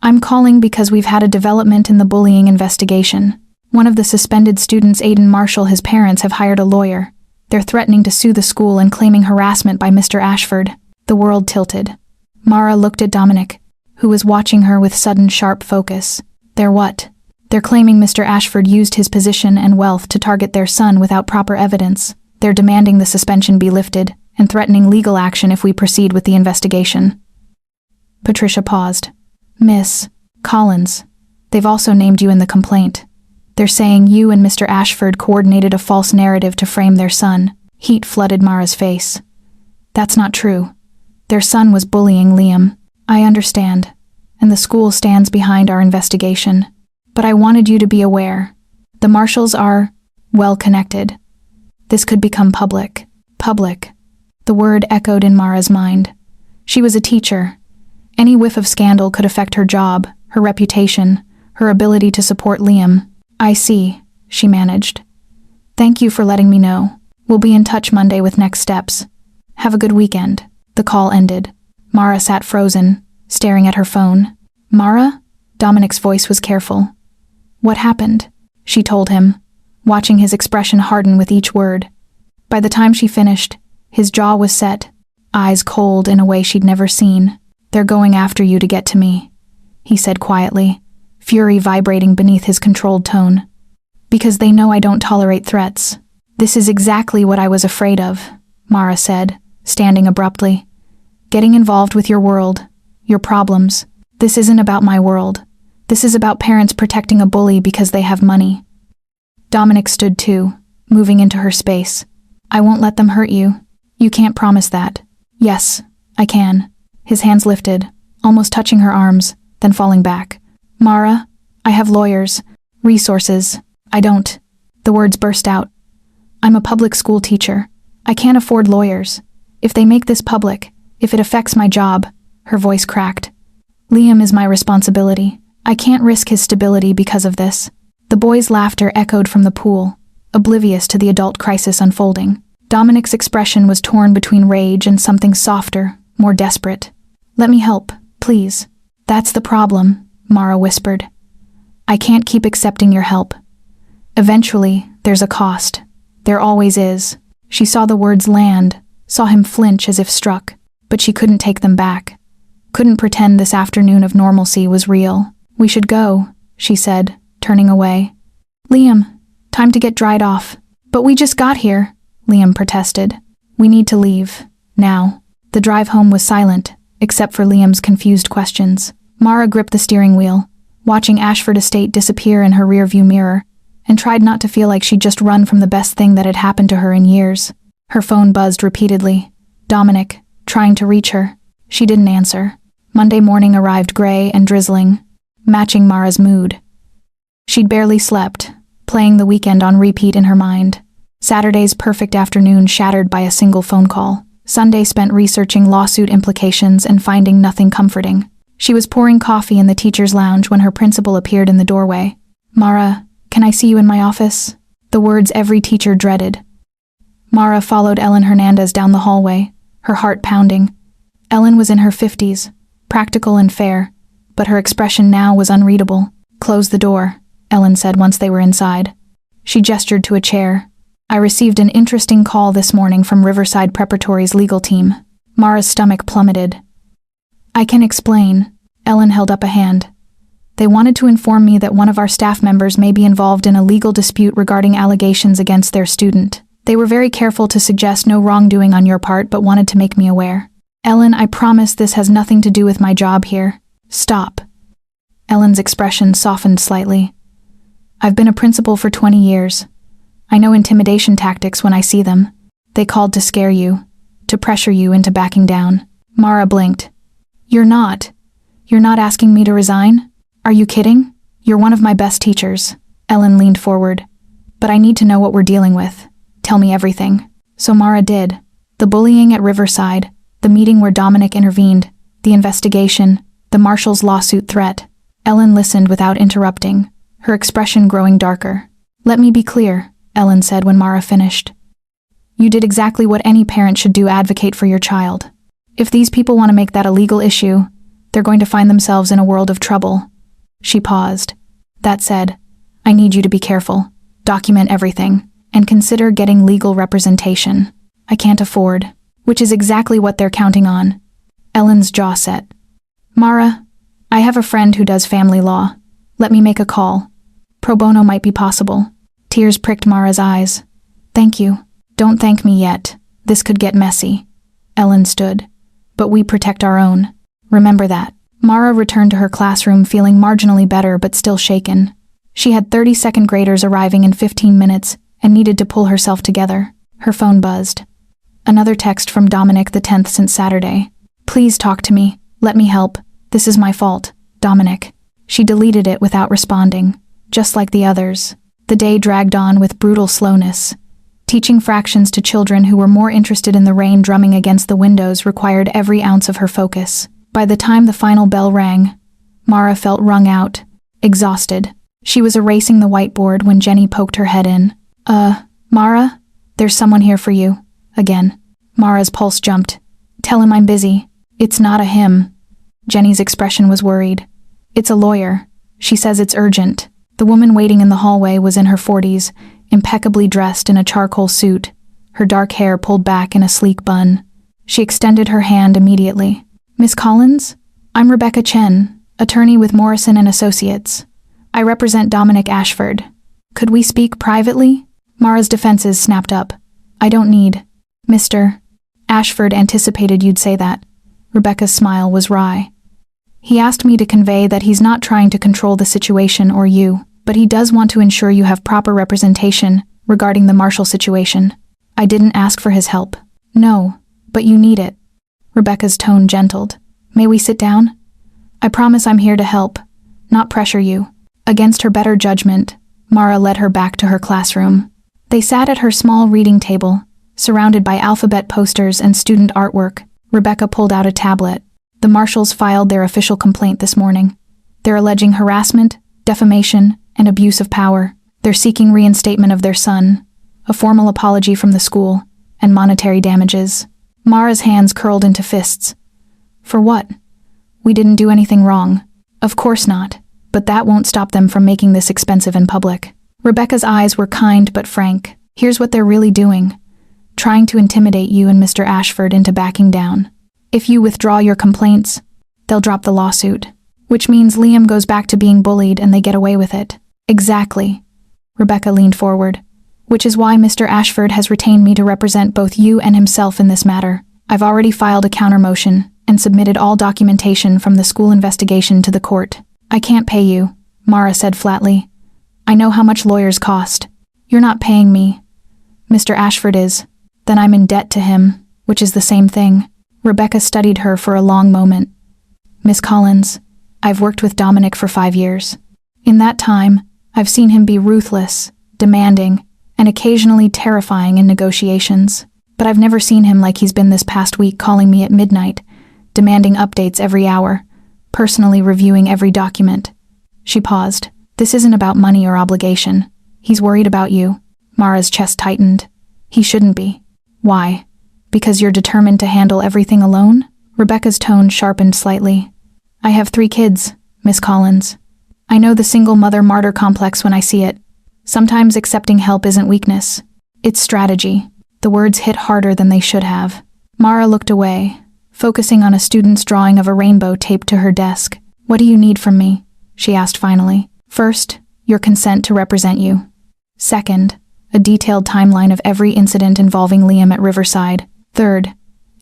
"I'm calling because we've had a development in the bullying investigation. One of the suspended students, Aiden Marshall, his parents have hired a lawyer. They're threatening to sue the school and claiming harassment by Mr. Ashford." The world tilted. Mara looked at Dominic, who was watching her with sudden sharp focus. "They're what?" "They're claiming Mr. Ashford used his position and wealth to target their son without proper evidence. They're demanding the suspension be lifted and threatening legal action if we proceed with the investigation." Patricia paused. "Miss Collins, they've also named you in the complaint. They're saying you and Mr. Ashford coordinated a false narrative to frame their son." Heat flooded Mara's face. "That's not true. Their son was bullying Liam. I understand, and the school stands behind our investigation. But I wanted you to be aware. The Marshalls are well connected. This could become public." Public. The word echoed in Mara's mind. She was a teacher. Any whiff of scandal could affect her job, her reputation, her ability to support Liam. "I see," she managed. "Thank you for letting me know. We'll be in touch Monday with next steps. Have a good weekend." The call ended. Mara sat frozen, staring at her phone. "Mara?" Dominic's voice was careful. "What happened?" She told him, watching his expression harden with each word. By the time she finished, his jaw was set, eyes cold in a way she'd never seen. "They're going after you to get to me," he said quietly, fury vibrating beneath his controlled tone. "Because they know I don't tolerate threats." "This is exactly what I was afraid of," Mara said, standing abruptly. "Getting involved with your world, your problems. This isn't about my world. This is about parents protecting a bully because they have money." Dominic stood too, moving into her space. "I won't let them hurt you. You can't promise that." "Yes, I can." His hands lifted, almost touching her arms, then falling back. "Mara, I have lawyers, resources. I don't." The words burst out. "I'm a public school teacher. I can't afford lawyers. If they make this public, if it affects my job," her voice cracked. "Liam is my responsibility. I can't risk his stability because of this." The boys' laughter echoed from the pool, oblivious to the adult crisis unfolding. Dominic's expression was torn between rage and something softer, more desperate. "Let me help, please." "That's the problem," Mara whispered. "I can't keep accepting your help. Eventually, there's a cost. There always is." She saw the words land, saw him flinch as if struck, but she couldn't take them back. Couldn't pretend this afternoon of normalcy was real. "We should go," she said, turning away. "Liam, time to get dried off." "But we just got here," Liam protested. "We need to leave, now." The drive home was silent, except for Liam's confused questions. Mara gripped the steering wheel, watching Ashford Estate disappear in her rearview mirror, and tried not to feel like she'd just run from the best thing that had happened to her in years. Her phone buzzed repeatedly. Dominic, trying to reach her. She didn't answer. Monday morning arrived gray and drizzling, matching Mara's mood. She'd barely slept, playing the weekend on repeat in her mind. Saturday's perfect afternoon shattered by a single phone call. Sunday spent researching lawsuit implications and finding nothing comforting. She was pouring coffee in the teacher's lounge when her principal appeared in the doorway. "Mara, can I see you in my office?" The words every teacher dreaded. Mara followed Ellen Hernandez down the hallway, her heart pounding. Ellen was in her 50s, practical and fair, but her expression now was unreadable. "Close the door," Ellen said once they were inside. She gestured to a chair. "I received an interesting call this morning from Riverside Preparatory's legal team." Mara's stomach plummeted. "I can explain." Ellen held up a hand. "They wanted to inform me that one of our staff members may be involved in a legal dispute regarding allegations against their student. They were very careful to suggest no wrongdoing on your part, but wanted to make me aware." "Ellen, I promise this has nothing to do with my job here." "Stop." Ellen's expression softened slightly. "I've been a principal for 20 years. I know intimidation tactics when I see them. They called to scare you, to pressure you into backing down." Mara blinked. You're not asking me to resign? Are you kidding? You're one of my best teachers." Ellen leaned forward. "But I need to know what we're dealing with. Tell me everything." So Mara did. The bullying at Riverside, the meeting where Dominic intervened, the investigation, the marshal's lawsuit threat. Ellen listened without interrupting, her expression growing darker. "Let me be clear," Ellen said when Mara finished. "You did exactly what any parent should do: advocate for your child. If these people want to make that a legal issue, they're going to find themselves in a world of trouble." She paused. "That said, I need you to be careful, document everything, and consider getting legal representation. I can't afford," which is exactly what they're counting on. Ellen's jaw set. "Mara, I have a friend who does family law. Let me make a call. Pro bono might be possible." Tears pricked Mara's eyes. "Thank you." "Don't thank me yet. This could get messy." Ellen stood. "But we protect our own. Remember that." Mara returned to her classroom feeling marginally better but still shaken. She had 32nd graders arriving in 15 minutes and needed to pull herself together. Her phone buzzed. Another text from Dominic, the 10th since Saturday. "Please talk to me. Let me help. This is my fault. Dominic." She deleted it without responding, just like the others. The day dragged on with brutal slowness. Teaching fractions to children who were more interested in the rain drumming against the windows required every ounce of her focus. By the time the final bell rang, Mara felt wrung out, exhausted. She was erasing the whiteboard when Jenny poked her head in. Mara? There's someone here for you." Again. Mara's pulse jumped. "Tell him I'm busy." "It's not a him." Jenny's expression was worried. "It's a lawyer. She says it's urgent." The woman waiting in the hallway was in her 40s, impeccably dressed in a charcoal suit, her dark hair pulled back in a sleek bun. She extended her hand immediately. "Miss Collins? I'm Rebecca Chen, attorney with Morrison and Associates. I represent Dominic Ashford. Could we speak privately?" Mara's defenses snapped up. "I don't need." "Mr. Ashford anticipated you'd say that." Rebecca's smile was wry. "He asked me to convey that he's not trying to control the situation or you, but he does want to ensure you have proper representation regarding the Marshall situation. I didn't ask for his help." "No, but you need it." Rebecca's tone gentled. "May we sit down? I promise I'm here to help, not pressure you." Against her better judgment, Mara led her back to her classroom. They sat at her small reading table, surrounded by alphabet posters and student artwork. Rebecca pulled out a tablet. The Marshalls filed their official complaint this morning. They're alleging harassment, defamation, and abuse of power. They're seeking reinstatement of their son, a formal apology from the school, and monetary damages. Mara's hands curled into fists. "For what? We didn't do anything wrong." "Of course not, but that won't stop them from making this expensive in public." Rebecca's eyes were kind but frank. "Here's what they're really doing. Trying to intimidate you and Mr. Ashford into backing down. If you withdraw your complaints, they'll drop the lawsuit, which means Liam goes back to being bullied and they get away with it." "Exactly." Rebecca leaned forward. "Which is why Mr. Ashford has retained me to represent both you and himself in this matter. I've already filed a counter-motion and submitted all documentation from the school investigation to the court." "I can't pay you," Mara said flatly. "I know how much lawyers cost. You're not paying me. Mr. Ashford is. Then I'm in debt to him, which is the same thing." Rebecca studied her for a long moment. "Miss Collins, I've worked with Dominic for 5 years. In that time, I've seen him be ruthless, demanding, and occasionally terrifying in negotiations. But I've never seen him like he's been this past week, calling me at midnight, demanding updates every hour, personally reviewing every document." She paused. "This isn't about money or obligation. He's worried about you." Mara's chest tightened. "He shouldn't be. Why? Because you're determined to handle everything alone? Rebecca's tone sharpened slightly. I have 3 kids, Miss Collins. I know the single mother martyr complex when I see it. Sometimes accepting help isn't weakness. It's strategy. The words hit harder than they should have. Mara looked away, focusing on a student's drawing of a rainbow taped to her desk. What do you need from me? She asked finally. First, your consent to represent you. Second, a detailed timeline of every incident involving Liam at Riverside. Third,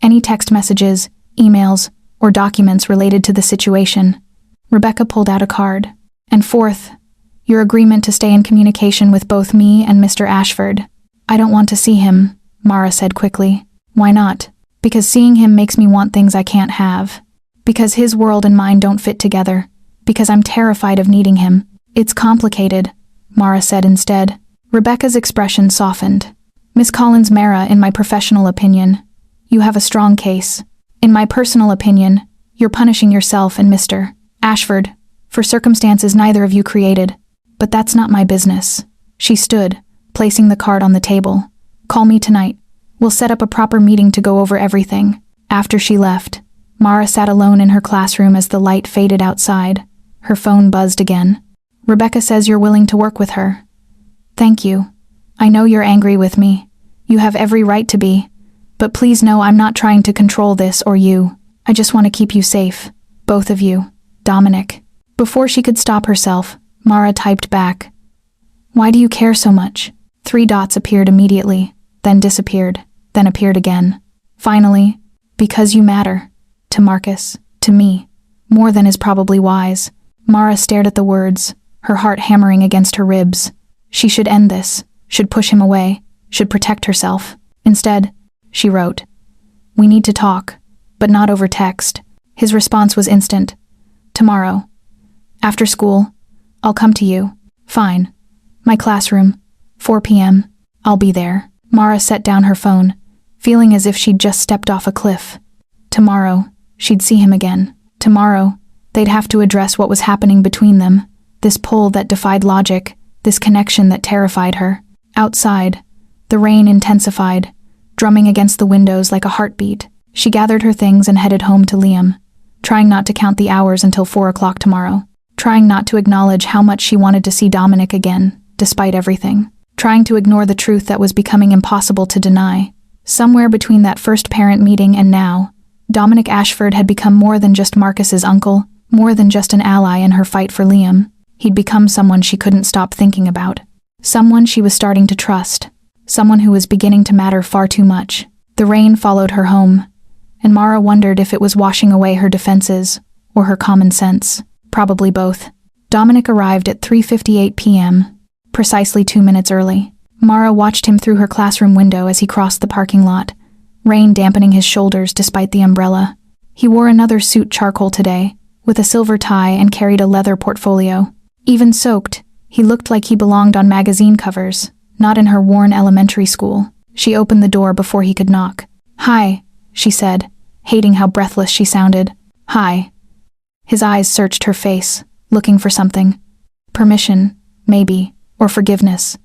any text messages, emails, or documents related to the situation. Rebecca pulled out a card. And fourth, your agreement to stay in communication with both me and Mr. Ashford. I don't want to see him, Mara said quickly. Why not? Because seeing him makes me want things I can't have. Because his world and mine don't fit together. Because I'm terrified of needing him. It's complicated, Mara said instead. Rebecca's expression softened. Miss Collins Mara, in my professional opinion, you have a strong case. In my personal opinion, you're punishing yourself and Mr. Ashford for circumstances neither of you created. But that's not my business. She stood, placing the card on the table. Call me tonight. We'll set up a proper meeting to go over everything. After she left, Mara sat alone in her classroom as the light faded outside. Her phone buzzed again. Rebecca says you're willing to work with her. Thank you. I know you're angry with me. You have every right to be. But please know I'm not trying to control this or you. I just want to keep you safe. Both of you. Dominic. Before she could stop herself, Mara typed back. Why do you care so much? 3 dots appeared immediately, then disappeared, then appeared again. Finally, because you matter. To Marcus, to me. More than is probably wise. Mara stared at the words, her heart hammering against her ribs. She should end this, should push him away, should protect herself. Instead, she wrote, We need to talk, but not over text. His response was instant. Tomorrow. After school, I'll come to you. Fine. My classroom. 4 p.m. I'll be there. Mara set down her phone, feeling as if she'd just stepped off a cliff. Tomorrow, she'd see him again. Tomorrow, they'd have to address what was happening between them, this pull that defied logic, this connection that terrified her. Outside, the rain intensified, drumming against the windows like a heartbeat. She gathered her things and headed home to Liam, trying not to count the hours until 4 o'clock tomorrow. Trying not to acknowledge how much she wanted to see Dominic again, despite everything. Trying to ignore the truth that was becoming impossible to deny. Somewhere between that first parent meeting and now, Dominic Ashford had become more than just Marcus's uncle, more than just an ally in her fight for Liam. He'd become someone she couldn't stop thinking about. Someone she was starting to trust. Someone who was beginning to matter far too much. The rain followed her home, and Mara wondered if it was washing away her defenses or her common sense. Probably both. Dominic arrived at 3:58 p.m., precisely 2 minutes early. Mara watched him through her classroom window as he crossed the parking lot, rain dampening his shoulders despite the umbrella. He wore another suit charcoal today, with a silver tie and carried a leather portfolio. Even soaked, he looked like he belonged on magazine covers, not in her worn elementary school. She opened the door before he could knock. Hi, she said, hating how breathless she sounded. Hi. His eyes searched her face, looking for something. Permission, maybe, or forgiveness.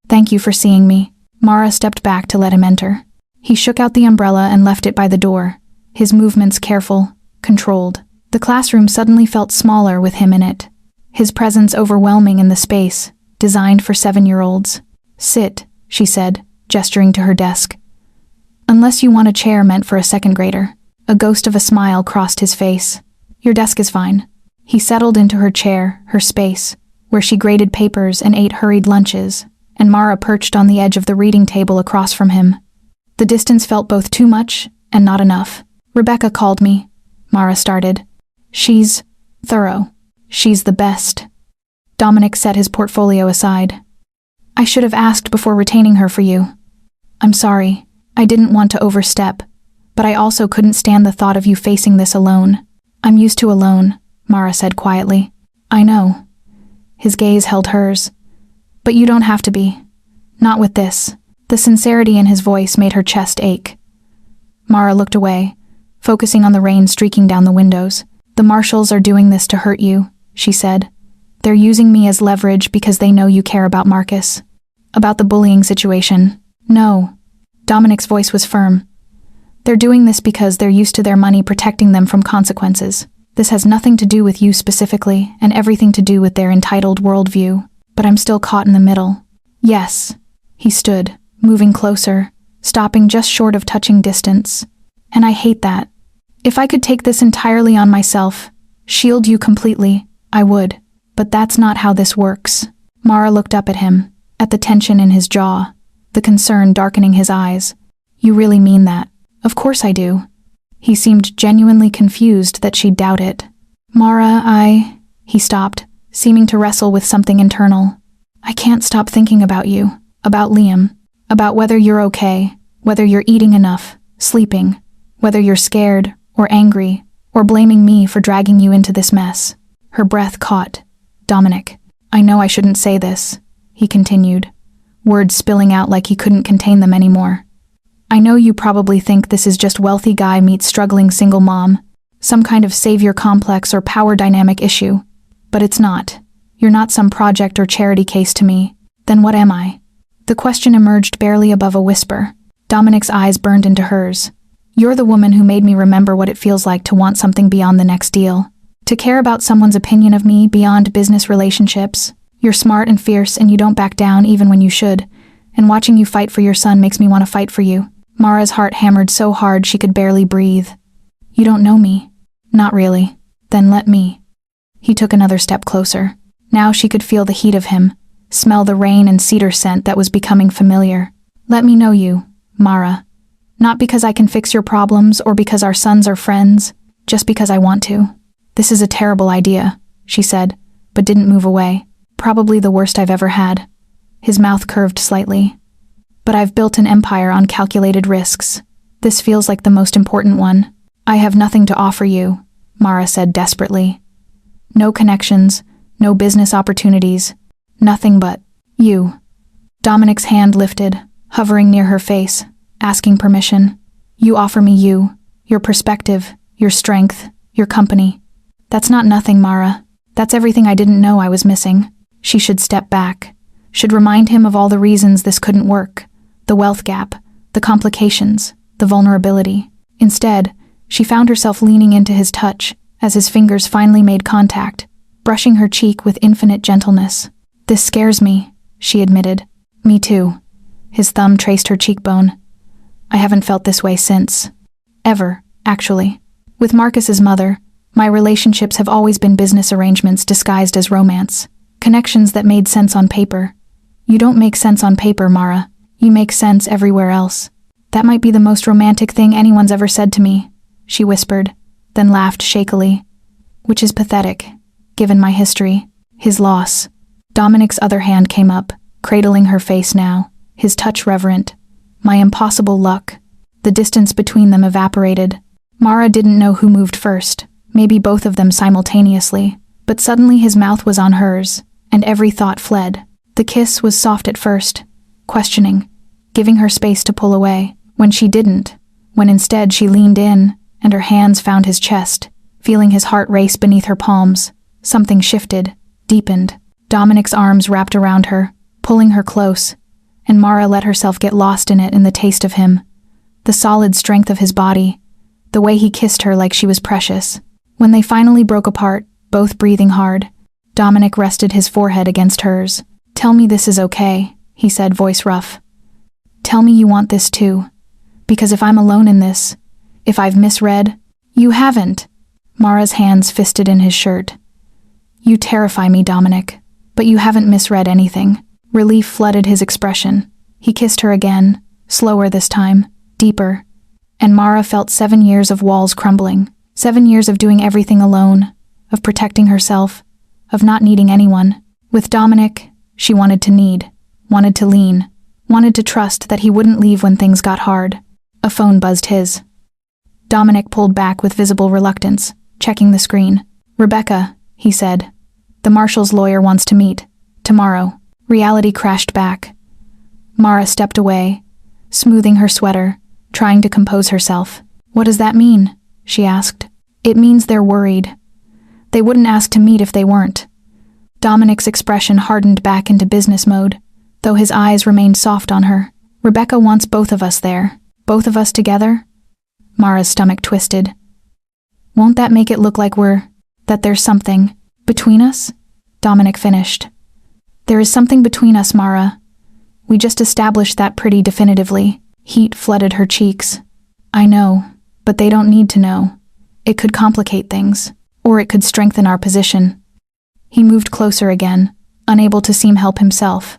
Thank you for seeing me. Mara stepped back to let him enter. He shook out the umbrella and left it by the door, his movements careful, controlled. The classroom suddenly felt smaller with him in it, his presence overwhelming in the space, designed for 7-year-olds. Sit, she said, gesturing to her desk. Unless you want a chair meant for a second grader. A ghost of a smile crossed his face. Your desk is fine. He settled into her chair, her space, where she graded papers and ate hurried lunches, and Mara perched on the edge of the reading table across from him. The distance felt both too much and not enough. Rebecca called me, Mara started. She's thorough. She's the best. Dominic set his portfolio aside. I should have asked before retaining her for you. I'm sorry. I didn't want to overstep, but I also couldn't stand the thought of you facing this alone. I'm used to alone, Mara said quietly. I know. His gaze held hers. But you don't have to be. Not with this. The sincerity in his voice made her chest ache. Mara looked away, focusing on the rain streaking down the windows. The Marshalls are doing this to hurt you, she said. They're using me as leverage because they know you care about Marcus. About the bullying situation. No. Dominic's voice was firm. They're doing this because they're used to their money protecting them from consequences. This has nothing to do with you specifically, and everything to do with their entitled worldview. But I'm still caught in the middle. Yes. He stood, moving closer, stopping just short of touching distance. And I hate that. If I could take this entirely on myself, shield you completely, I would. But that's not how this works. Mara looked up at him, at the tension in his jaw, the concern darkening his eyes. You really mean that? Of course I do. He seemed genuinely confused that she'd doubt it. Mara, He stopped, seeming to wrestle with something internal. I can't stop thinking about you, about Liam, about whether you're okay, whether you're eating enough, sleeping, whether you're scared or angry or blaming me for dragging you into this mess. Her breath caught. Dominic, I know I shouldn't say this, he continued, words spilling out like he couldn't contain them anymore. I know you probably think this is just wealthy guy meets struggling single mom, some kind of savior complex or power dynamic issue. But it's not. You're not some project or charity case to me. Then what am I? The question emerged barely above a whisper. Dominic's eyes burned into hers. You're the woman who made me remember what it feels like to want something beyond the next deal. To care about someone's opinion of me beyond business relationships. You're smart and fierce and you don't back down even when you should. And watching you fight for your son makes me want to fight for you. Mara's heart hammered so hard she could barely breathe. You don't know me. Not really. Then let me. He took another step closer. Now she could feel the heat of him, smell the rain and cedar scent that was becoming familiar. Let me know you, Mara. Not because I can fix your problems or because our sons are friends, just because I want to. This is a terrible idea, she said, but didn't move away. Probably the worst I've ever had. His mouth curved slightly. But I've built an empire on calculated risks. This feels like the most important one. I have nothing to offer you, Mara said desperately. No connections, no business opportunities, nothing but you. Dominic's hand lifted, hovering near her face, asking permission. You offer me you, your perspective, your strength, your company. That's not nothing, Mara. That's everything I didn't know I was missing. She should step back, should remind him of all the reasons this couldn't work. The wealth gap, the complications, the vulnerability. Instead, she found herself leaning into his touch as his fingers finally made contact, brushing her cheek with infinite gentleness. This scares me, she admitted. Me too. His thumb traced her cheekbone. I haven't felt this way since. Ever, actually. With Marcus's mother, my relationships have always been business arrangements disguised as romance. Connections that made sense on paper. You don't make sense on paper, Mara. You make sense everywhere else. That might be the most romantic thing anyone's ever said to me, she whispered, then laughed shakily. Which is pathetic, given my history, his loss. Dominic's other hand came up, cradling her face now, his touch reverent. My impossible luck. The distance between them evaporated. Mara didn't know who moved first, maybe both of them simultaneously, but suddenly his mouth was on hers, and every thought fled. The kiss was soft at first, questioning, giving her space to pull away, when she didn't, when instead she leaned in, and her hands found his chest, feeling his heart race beneath her palms. Something shifted, deepened. Dominic's arms wrapped around her, pulling her close, and Mara let herself get lost in it in the taste of him. The solid strength of his body, the way he kissed her like she was precious. When they finally broke apart, both breathing hard, Dominic rested his forehead against hers. Tell me this is okay, he said, voice rough. Tell me you want this too. Because if I'm alone in this, if I've misread, you haven't. Mara's hands fisted in his shirt. You terrify me, Dominic, but you haven't misread anything. Relief flooded his expression. He kissed her again, slower this time, deeper, and Mara felt 7 years of walls crumbling, 7 years of doing everything alone, of protecting herself, of not needing anyone. With Dominic, she wanted to need, wanted to lean, wanted to trust that he wouldn't leave when things got hard. A phone buzzed his. Dominic pulled back with visible reluctance, checking the screen. Rebecca, he said. The marshal's lawyer wants to meet. Tomorrow. Reality crashed back. Mara stepped away, smoothing her sweater, trying to compose herself. What does that mean? She asked. It means they're worried. They wouldn't ask to meet if they weren't. Dominic's expression hardened back into business mode, though his eyes remained soft on her. Rebecca wants both of us there. Both of us together? Mara's stomach twisted. Won't that make it look like that there's something between us? Dominic finished. There is something between us, Mara. We just established that pretty definitively. Heat flooded her cheeks. I know, but they don't need to know. It could complicate things, or it could strengthen our position. He moved closer again, unable to seem help himself.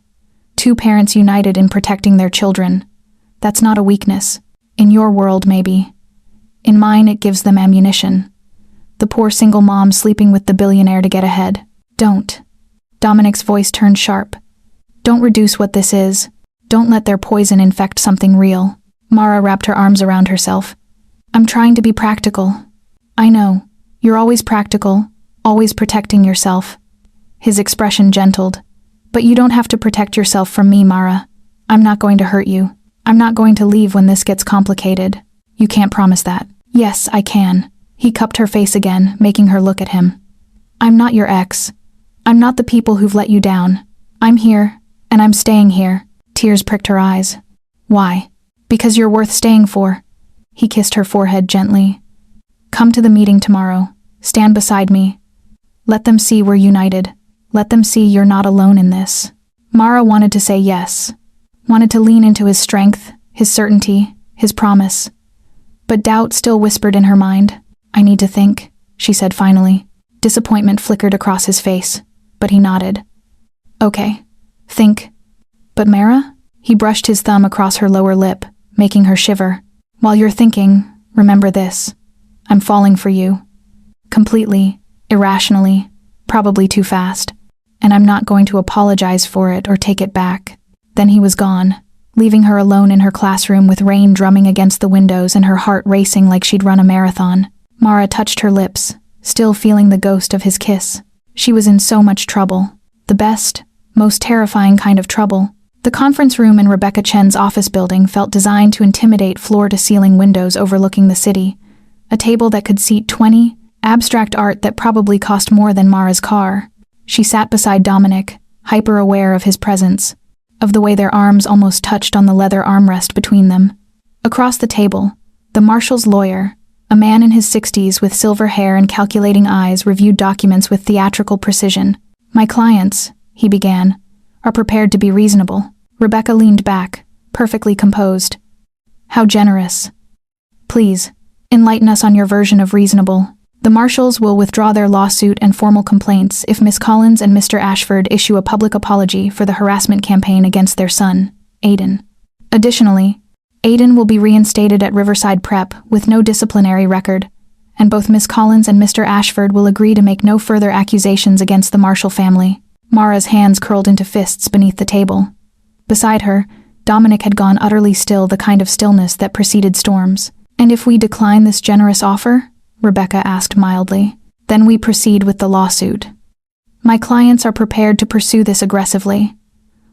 Two parents united in protecting their children. That's not a weakness. In your world, maybe. In mine, it gives them ammunition. The poor single mom sleeping with the billionaire to get ahead. Don't. Dominic's voice turned sharp. Don't reduce what this is. Don't let their poison infect something real. Mara wrapped her arms around herself. I'm trying to be practical. I know. You're always practical, always protecting yourself. His expression gentled. But you don't have to protect yourself from me, Mara. I'm not going to hurt you. I'm not going to leave when this gets complicated. You can't promise that. Yes, I can. He cupped her face again, making her look at him. I'm not your ex. I'm not the people who've let you down. I'm here, and I'm staying here. Tears pricked her eyes. Why? Because you're worth staying for. He kissed her forehead gently. Come to the meeting tomorrow. Stand beside me. Let them see we're united. Let them see you're not alone in this. Mara wanted to say yes. Wanted to lean into his strength, his certainty, his promise. But doubt still whispered in her mind. I need to think, she said finally. Disappointment flickered across his face, but he nodded. Okay. Think. But Mara? He brushed his thumb across her lower lip, making her shiver. While you're thinking, remember this. I'm falling for you. Completely, irrationally, probably too fast. And I'm not going to apologize for it or take it back. Then he was gone, leaving her alone in her classroom with rain drumming against the windows and her heart racing like she'd run a marathon. Mara touched her lips, still feeling the ghost of his kiss. She was in so much trouble. The best, most terrifying kind of trouble. The conference room in Rebecca Chen's office building felt designed to intimidate floor-to-ceiling windows overlooking the city. A table that could seat 20, abstract art that probably cost more than Mara's car. She sat beside Dominic, hyper-aware of his presence, of the way their arms almost touched on the leather armrest between them. Across the table, the marshal's lawyer, a man in his 60s with silver hair and calculating eyes, reviewed documents with theatrical precision. My clients, he began, are prepared to be reasonable. Rebecca leaned back, perfectly composed. How generous. Please, enlighten us on your version of reasonable. The marshals will withdraw their lawsuit and formal complaints if Miss Collins and Mr. Ashford issue a public apology for the harassment campaign against their son, Aiden. Additionally, Aiden will be reinstated at Riverside Prep with no disciplinary record, and both Miss Collins and Mr. Ashford will agree to make no further accusations against the Marshall family. Mara's hands curled into fists beneath the table. Beside her, Dominic had gone utterly still, the kind of stillness that preceded storms. And if we decline this generous offer? Rebecca asked mildly. Then we proceed with the lawsuit. My clients are prepared to pursue this aggressively.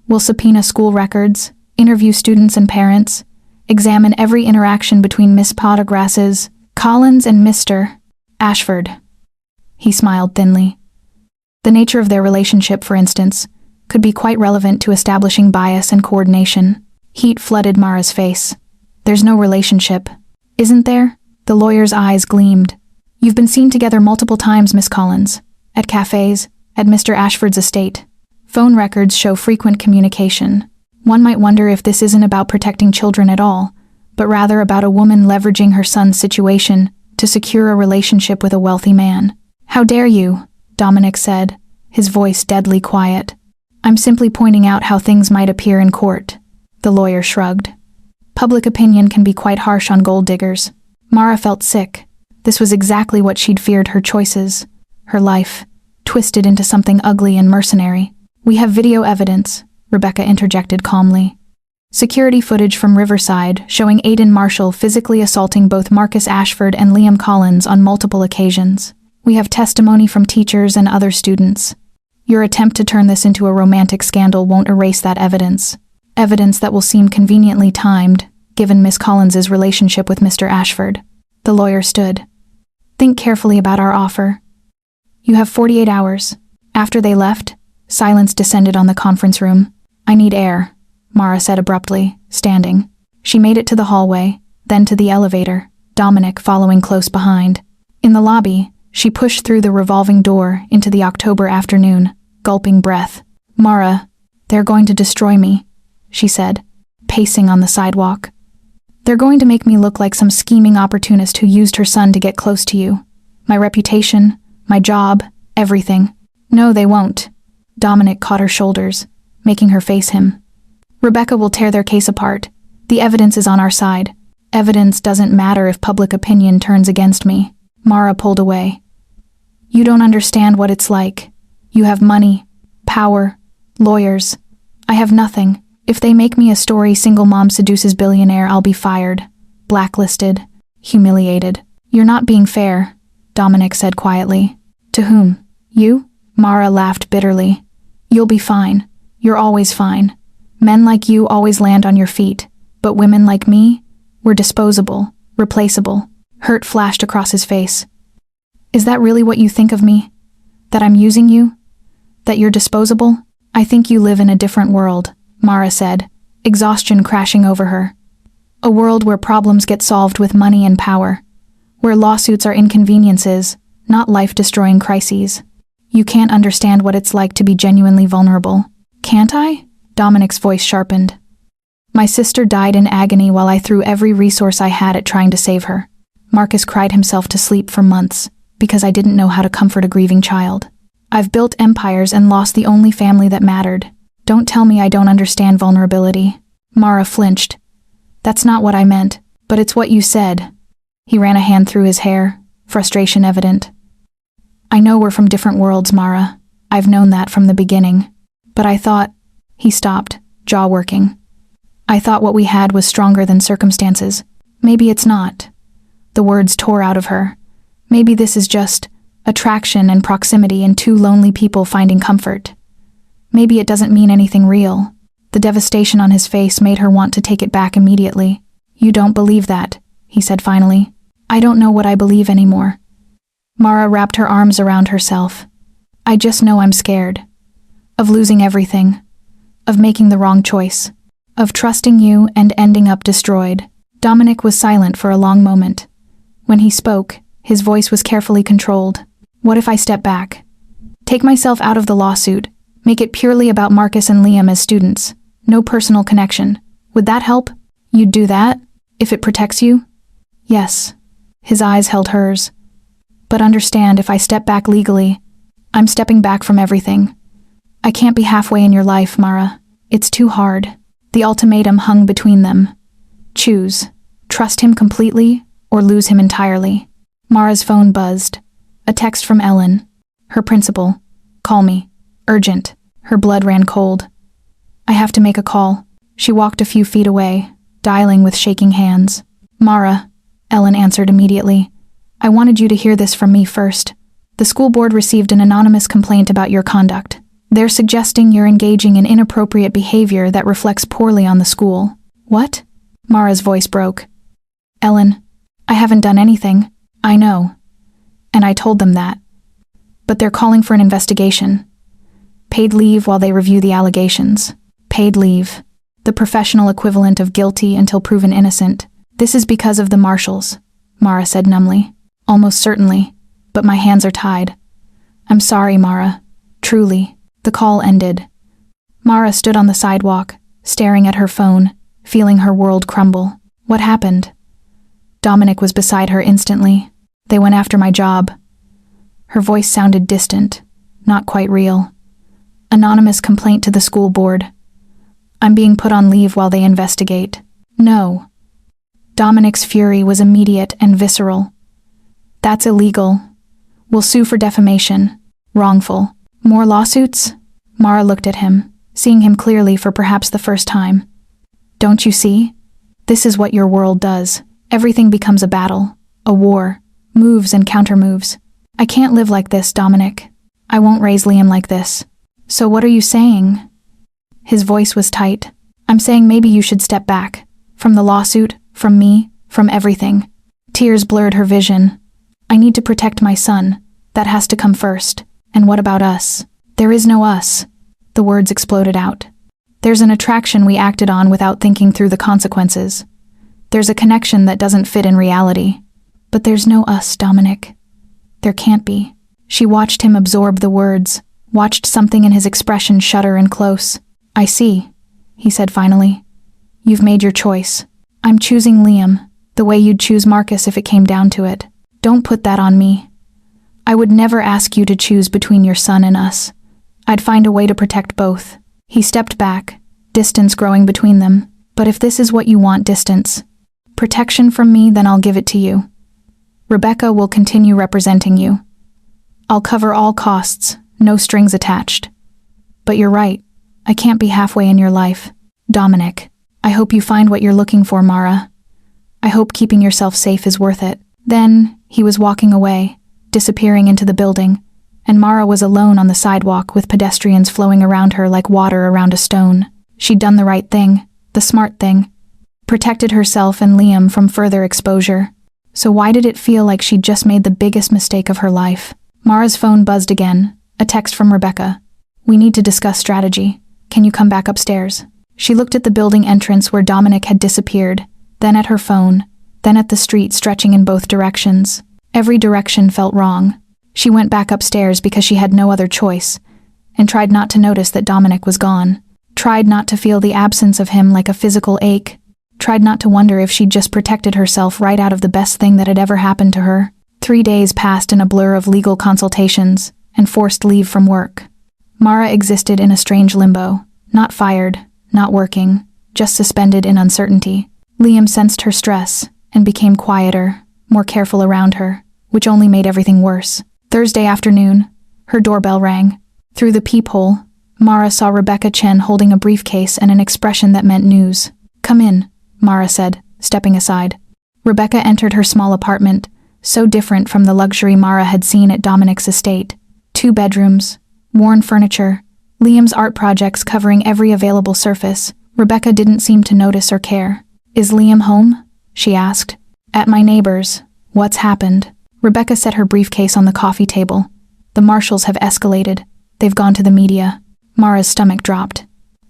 We'll subpoena school records, interview students and parents, examine every interaction between Miss Pottergrass's, Collins and Mr. Ashford. He smiled thinly. The nature of their relationship, for instance, could be quite relevant to establishing bias and coordination. Heat flooded Mara's face. There's no relationship. Isn't there? The lawyer's eyes gleamed. You've been seen together multiple times, Miss Collins. At cafes, at Mr. Ashford's estate. Phone records show frequent communication. One might wonder if this isn't about protecting children at all, but rather about a woman leveraging her son's situation to secure a relationship with a wealthy man. How dare you? Dominic said, his voice deadly quiet. I'm simply pointing out how things might appear in court. The lawyer shrugged. Public opinion can be quite harsh on gold diggers. Mara felt sick. This was exactly what she'd feared. Her choices, her life, twisted into something ugly and mercenary. We have video evidence, Rebecca interjected calmly. Security footage from Riverside showing Aiden Marshall physically assaulting both Marcus Ashford and Liam Collins on multiple occasions. We have testimony from teachers and other students. Your attempt to turn this into a romantic scandal won't erase that evidence. Evidence that will seem conveniently timed, given Miss Collins's relationship with Mr. Ashford. The lawyer stood. Think carefully about our offer. You have 48 hours. After they left, silence descended on the conference room. I need air, Mara said abruptly, standing. She made it to the hallway, then to the elevator, Dominic following close behind. In the lobby, she pushed through the revolving door into the October afternoon, gulping breath. Mara, they're going to destroy me, she said, pacing on the sidewalk. They're going to make me look like some scheming opportunist who used her son to get close to you. My reputation, my job, everything. No, they won't. Dominic caught her shoulders, making her face him. Rebecca will tear their case apart. The evidence is on our side. Evidence doesn't matter if public opinion turns against me. Mara pulled away. You don't understand what it's like. You have money, power, lawyers. I have nothing. If they make me a story single mom seduces billionaire, I'll be fired, blacklisted, humiliated. You're not being fair, Dominic said quietly. To whom? You? Mara laughed bitterly. You'll be fine. You're always fine. Men like you always land on your feet, but women like me, we're disposable, replaceable. Hurt flashed across his face. Is that really what you think of me? That I'm using you? That you're disposable? I think you live in a different world, Mara said, exhaustion crashing over her. A world where problems get solved with money and power, where lawsuits are inconveniences, not life-destroying crises. You can't understand what it's like to be genuinely vulnerable. Can't I? Dominic's voice sharpened. My sister died in agony while I threw every resource I had at trying to save her. Marcus cried himself to sleep for months, because I didn't know how to comfort a grieving child. I've built empires and lost the only family that mattered. Don't tell me I don't understand vulnerability. Mara flinched. That's not what I meant, but it's what you said. He ran a hand through his hair, frustration evident. I know we're from different worlds, Mara. I've known that from the beginning. But I thought... He stopped, jaw working. I thought what we had was stronger than circumstances. Maybe it's not. The words tore out of her. Maybe this is just attraction and proximity and two lonely people finding comfort. Maybe it doesn't mean anything real. The devastation on his face made her want to take it back immediately. You don't believe that, he said finally. I don't know what I believe anymore. Mara wrapped her arms around herself. I just know I'm scared. Of losing everything. Of making the wrong choice. Of trusting you and ending up destroyed. Dominic was silent for a long moment. When he spoke, his voice was carefully controlled. What if I step back? Take myself out of the lawsuit. Make it purely about Marcus and Liam as students. No personal connection. Would that help? You'd do that? If it protects you? Yes. His eyes held hers. But understand, if I step back legally, I'm stepping back from everything. I can't be halfway in your life, Mara. It's too hard. The ultimatum hung between them. Choose. Trust him completely or lose him entirely. Mara's phone buzzed. A text from Ellen. Her principal. Call me. Urgent. Her blood ran cold. I have to make a call. She walked a few feet away, dialing with shaking hands. Mara, Ellen answered immediately. I wanted you to hear this from me first. The school board received an anonymous complaint about your conduct. They're suggesting you're engaging in inappropriate behavior that reflects poorly on the school. What? Mara's voice broke. Ellen, I haven't done anything. I know. And I told them that. But they're calling for an investigation. Paid leave while they review the allegations. Paid leave. The professional equivalent of guilty until proven innocent. This is because of the marshals, Mara said numbly. Almost certainly. But my hands are tied. I'm sorry, Mara. Truly. The call ended. Mara stood on the sidewalk, staring at her phone, feeling her world crumble. What happened? Dominic was beside her instantly. They went after my job. Her voice sounded distant, not quite real. Anonymous complaint to the school board. I'm being put on leave while they investigate. No. Dominic's fury was immediate and visceral. That's illegal. We'll sue for defamation. Wrongful. More lawsuits? Mara looked at him, seeing him clearly for perhaps the first time. Don't you see? This is what your world does. Everything becomes a battle, a war, moves and countermoves. I can't live like this, Dominic. I won't raise Liam like this. So what are you saying? His voice was tight. I'm saying maybe you should step back. From the lawsuit, from me, from everything. Tears blurred her vision. I need to protect my son. That has to come first. And what about us? There is no us. The words exploded out. There's an attraction we acted on without thinking through the consequences. There's a connection that doesn't fit in reality. But there's no us, Dominic. There can't be. She watched him absorb the words, watched something in his expression shudder and close. I see, he said finally. You've made your choice. I'm choosing Liam, the way you'd choose Marcus if it came down to it. Don't put that on me. I would never ask you to choose between your son and us. I'd find a way to protect both. He stepped back, distance growing between them. But if this is what you want, distance, protection from me, then I'll give it to you. Rebecca will continue representing you. I'll cover all costs, no strings attached. But you're right, I can't be halfway in your life. Dominic, I hope you find what you're looking for, Mara. I hope keeping yourself safe is worth it. Then, he was walking away, disappearing into the building, and Mara was alone on the sidewalk with pedestrians flowing around her like water around a stone. She'd done the right thing, the smart thing, protected herself and Liam from further exposure. So why did it feel like she'd just made the biggest mistake of her life? Mara's phone buzzed again, a text from Rebecca. We need to discuss strategy. Can you come back upstairs? She looked at the building entrance where Dominic had disappeared, then at her phone, then at the street stretching in both directions. Every direction felt wrong. She went back upstairs because she had no other choice, and tried not to notice that Dominic was gone. Tried not to feel the absence of him like a physical ache. Tried not to wonder if she'd just protected herself right out of the best thing that had ever happened to her. 3 days passed in a blur of legal consultations and forced leave from work. Mara existed in a strange limbo, not fired, not working, just suspended in uncertainty. Liam sensed her stress and became quieter, more careful around her, which only made everything worse. Thursday afternoon, her doorbell rang. Through the peephole, Mara saw Rebecca Chen holding a briefcase and an expression that meant news. Come in, Mara said, stepping aside. Rebecca entered her small apartment, so different from the luxury Mara had seen at Dominic's estate. 2 bedrooms, worn furniture, Liam's art projects covering every available surface. Rebecca didn't seem to notice or care. Is Liam home? She asked. At my neighbor's. What's happened? Rebecca set her briefcase on the coffee table. The marshals have escalated. They've gone to the media. Mara's stomach dropped.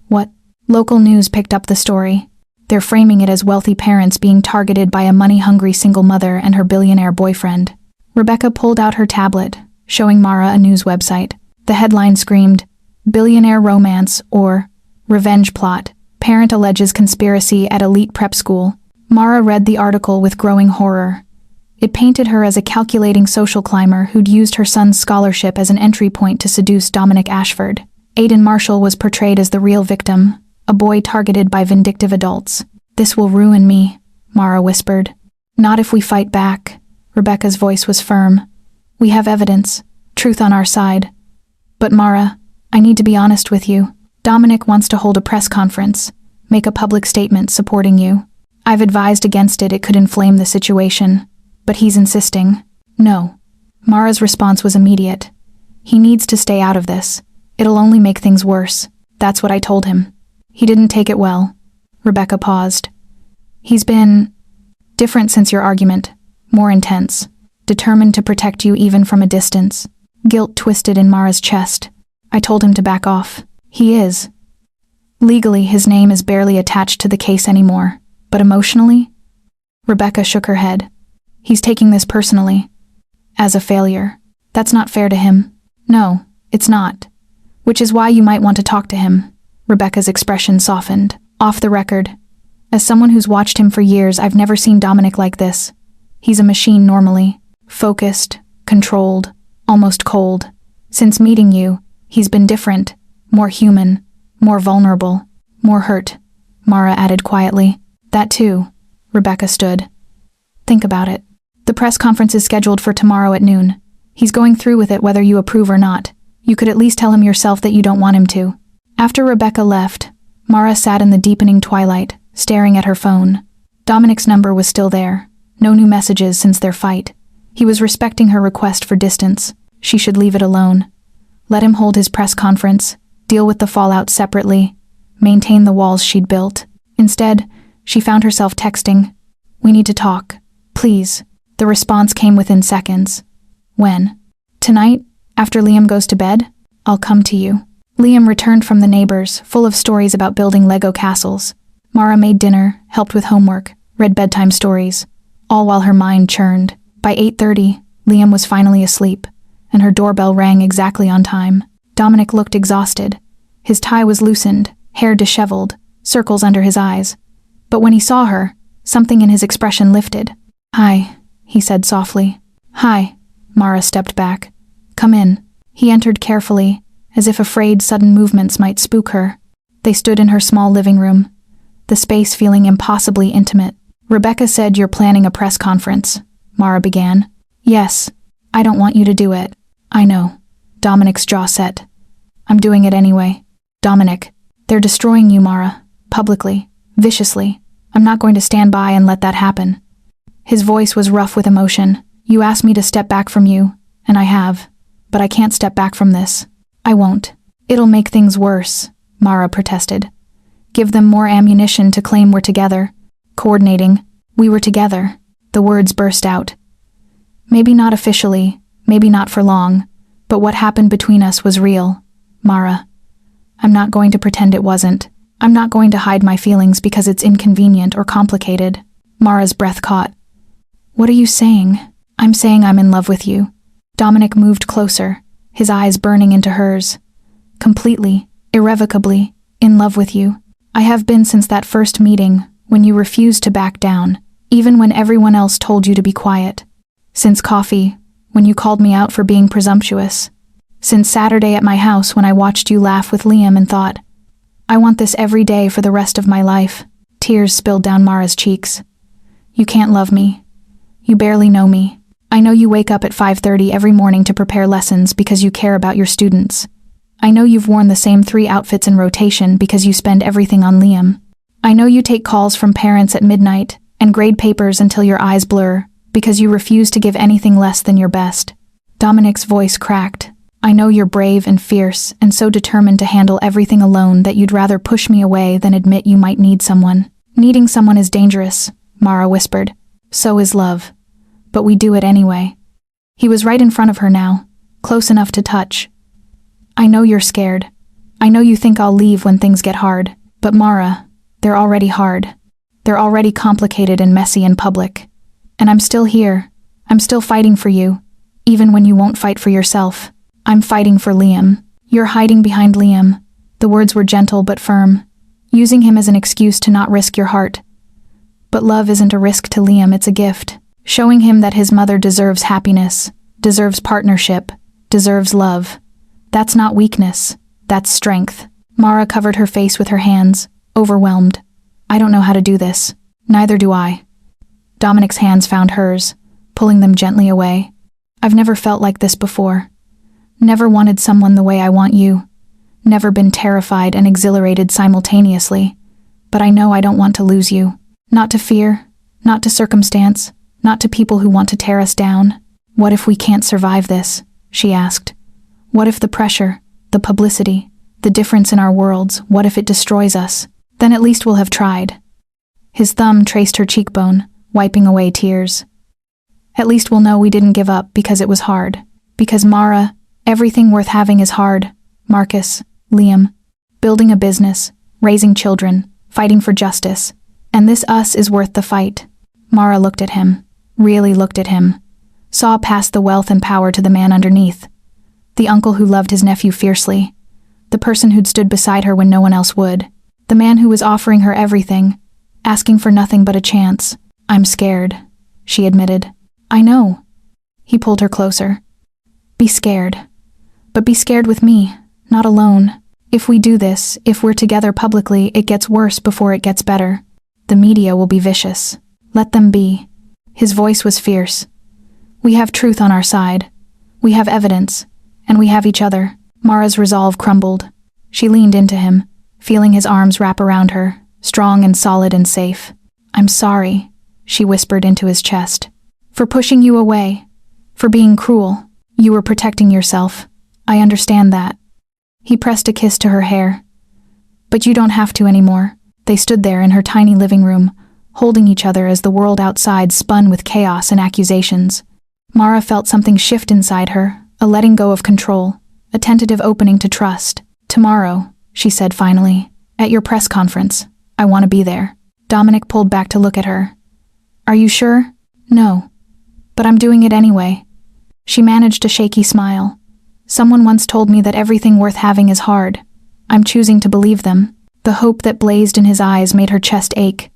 What? Local news picked up the story. They're framing it as wealthy parents being targeted by a money-hungry single mother and her billionaire boyfriend. Rebecca pulled out her tablet, showing Mara a news website. The headline screamed, Billionaire Romance or Revenge Plot. Parent alleges conspiracy at elite prep school. Mara read the article with growing horror. It painted her as a calculating social climber who'd used her son's scholarship as an entry point to seduce Dominic Ashford. Aidan Marshall was portrayed as the real victim, a boy targeted by vindictive adults. This will ruin me, Mara whispered. Not if we fight back. Rebecca's voice was firm. We have evidence, truth on our side. But Mara, I need to be honest with you. Dominic wants to hold a press conference, make a public statement supporting you. I've advised against it could inflame the situation, but he's insisting. No. Mara's response was immediate. He needs to stay out of this. It'll only make things worse. That's what I told him. He didn't take it well. Rebecca paused. He's been different since your argument, more intense, determined to protect you even from a distance. Guilt twisted in Mara's chest. I told him to back off. He is. Legally, his name is barely attached to the case anymore, but emotionally? Rebecca shook her head. He's taking this personally. As a failure. That's not fair to him. No, it's not. Which is why you might want to talk to him. Rebecca's expression softened. Off the record. As someone who's watched him for years, I've never seen Dominic like this. He's a machine normally. Focused, controlled, almost cold. Since meeting you, he's been different. More human. More vulnerable. More hurt. Mara added quietly. That too. Rebecca stood. Think about it. The press conference is scheduled for tomorrow at noon. He's going through with it whether you approve or not. You could at least tell him yourself that you don't want him to. After Rebecca left, Mara sat in the deepening twilight, staring at her phone. Dominic's number was still there. No new messages since their fight. He was respecting her request for distance. She should leave it alone. Let him hold his press conference, deal with the fallout separately, maintain the walls she'd built. Instead, she found herself texting, "We need to talk. Please." The response came within seconds. When? Tonight, after Liam goes to bed? I'll come to you. Liam returned from the neighbors, full of stories about building Lego castles. Mara made dinner, helped with homework, read bedtime stories, all while her mind churned. By 8:30, Liam was finally asleep, and her doorbell rang exactly on time. Dominic looked exhausted. His tie was loosened, hair disheveled, circles under his eyes. But when he saw her, something in his expression lifted. "Hi," he said softly. "Hi." Mara stepped back. "Come in." He entered carefully, as if afraid sudden movements might spook her. They stood in her small living room, the space feeling impossibly intimate. "Rebecca said you're planning a press conference," Mara began. "Yes. I don't want you to do it." "I know." Dominic's jaw set. "I'm doing it anyway." "Dominic, they're destroying you, Mara. Publicly. Viciously. I'm not going to stand by and let that happen." His voice was rough with emotion. "You asked me to step back from you, and I have. But I can't step back from this. I won't. It'll make things worse," Mara protested. "Give them more ammunition to claim we're together. Coordinating. We were together." The words burst out. "Maybe not officially, maybe not for long, but what happened between us was real, Mara. I'm not going to pretend it wasn't. I'm not going to hide my feelings because it's inconvenient or complicated." Mara's breath caught. "What are you saying?" "I'm saying I'm in love with you." Dominic moved closer, his eyes burning into hers. "Completely, irrevocably, in love with you. I have been since that first meeting, when you refused to back down, even when everyone else told you to be quiet. Since coffee, when you called me out for being presumptuous. Since Saturday at my house when I watched you laugh with Liam and thought, I want this every day for the rest of my life." Tears spilled down Mara's cheeks. "You can't love me. You barely know me. I know you wake up at 5:30 every morning to prepare lessons because you care about your students. I know you've worn the same 3 outfits in rotation because you spend everything on Liam. I know you take calls from parents at midnight and grade papers until your eyes blur because you refuse to give anything less than your best." Dominic's voice cracked. "I know you're brave and fierce and so determined to handle everything alone that you'd rather push me away than admit you might need someone." "Needing someone is dangerous," Mara whispered. "So is love. But we do it anyway." He was right in front of her now, close enough to touch. "I know you're scared. I know you think I'll leave when things get hard. But Mara, they're already hard. They're already complicated and messy in public. And I'm still here. I'm still fighting for you, even when you won't fight for yourself. I'm fighting for Liam. You're hiding behind Liam." The words were gentle but firm, using him as an excuse to not risk your heart. But love isn't a risk to Liam, it's a gift. Showing him that his mother deserves happiness, deserves partnership, deserves love. That's not weakness, that's strength. Mara covered her face with her hands, overwhelmed. "I don't know how to do this. Neither do I." Dominic's hands found hers, pulling them gently away. "I've never felt like this before. Never wanted someone the way I want you. Never been terrified and exhilarated simultaneously. But I know I don't want to lose you. Not to fear, not to circumstance, not to people who want to tear us down." "What if we can't survive this?" she asked. "What if the pressure, the publicity, the difference in our worlds, what if it destroys us? Then at least we'll have tried." His thumb traced her cheekbone, wiping away tears. "At least we'll know we didn't give up because it was hard. Because Mara, everything worth having is hard. Marcus, Liam, building a business, raising children, fighting for justice. And this us is worth the fight." Mara looked at him, really looked at him, saw past the wealth and power to the man underneath. The uncle who loved his nephew fiercely. The person who'd stood beside her when no one else would. The man who was offering her everything, asking for nothing but a chance. "I'm scared," she admitted. "I know." He pulled her closer. "Be scared. But be scared with me, not alone. If we do this, if we're together publicly, it gets worse before it gets better. The media will be vicious. Let them be." His voice was fierce. "We have truth on our side. We have evidence. And we have each other." Mara's resolve crumbled. She leaned into him, feeling his arms wrap around her, strong and solid and safe. "I'm sorry," she whispered into his chest. "For pushing you away. For being cruel. You were protecting yourself. I understand that." He pressed a kiss to her hair. "But you don't have to anymore." They stood there in her tiny living room, holding each other as the world outside spun with chaos and accusations. Mara felt something shift inside her, a letting go of control, a tentative opening to trust. Tomorrow, she said finally. At your press conference. I want to be there. Dominic pulled back to look at her. Are you sure? No. But I'm doing it anyway. She managed a shaky smile. Someone once told me that everything worth having is hard. I'm choosing to believe them. The hope that blazed in his eyes made her chest ache.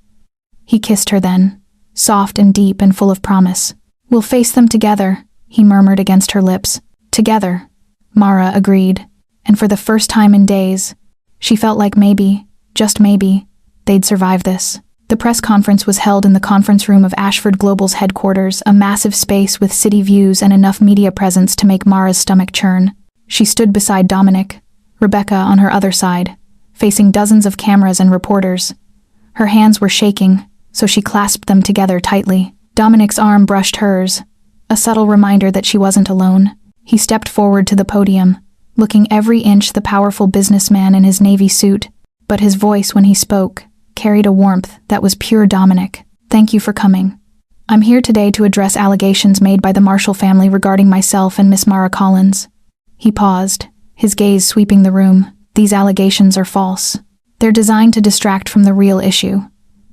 He kissed her then, soft and deep and full of promise. We'll face them together, he murmured against her lips. Together, Mara agreed. And for the first time in days, she felt like maybe, just maybe, they'd survive this. The press conference was held in the conference room of Ashford Global's headquarters, a massive space with city views and enough media presence to make Mara's stomach churn. She stood beside Dominic, Rebecca on her other side, facing dozens of cameras and reporters. Her hands were shaking, so she clasped them together tightly. Dominic's arm brushed hers, a subtle reminder that she wasn't alone. He stepped forward to the podium, looking every inch the powerful businessman in his navy suit, but his voice when he spoke carried a warmth that was pure Dominic. Thank you for coming. I'm here today to address allegations made by the Marshall family regarding myself and Miss Mara Collins. He paused, his gaze sweeping the room. These allegations are false. They're designed to distract from the real issue.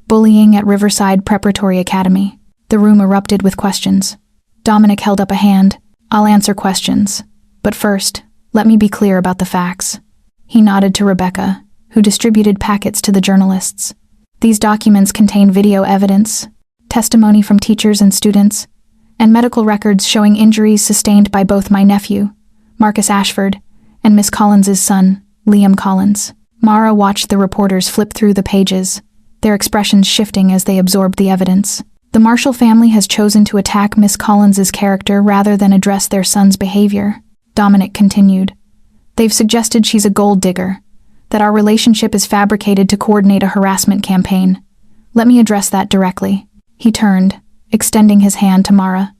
Bullying at Riverside Preparatory Academy. The room erupted with questions. Dominic held up a hand. I'll answer questions. But first, let me be clear about the facts. He nodded to Rebecca, who distributed packets to the journalists. These documents contain video evidence, testimony from teachers and students, and medical records showing injuries sustained by both my nephew, Marcus Ashford, and Miss Collins's son, Liam Collins. Mara watched the reporters flip through the pages, their expressions shifting as they absorbed the evidence. The Marshall family has chosen to attack Miss Collins's character rather than address their son's behavior, Dominic continued. They've suggested she's a gold digger, that our relationship is fabricated to coordinate a harassment campaign. Let me address that directly. He turned, extending his hand to Mara.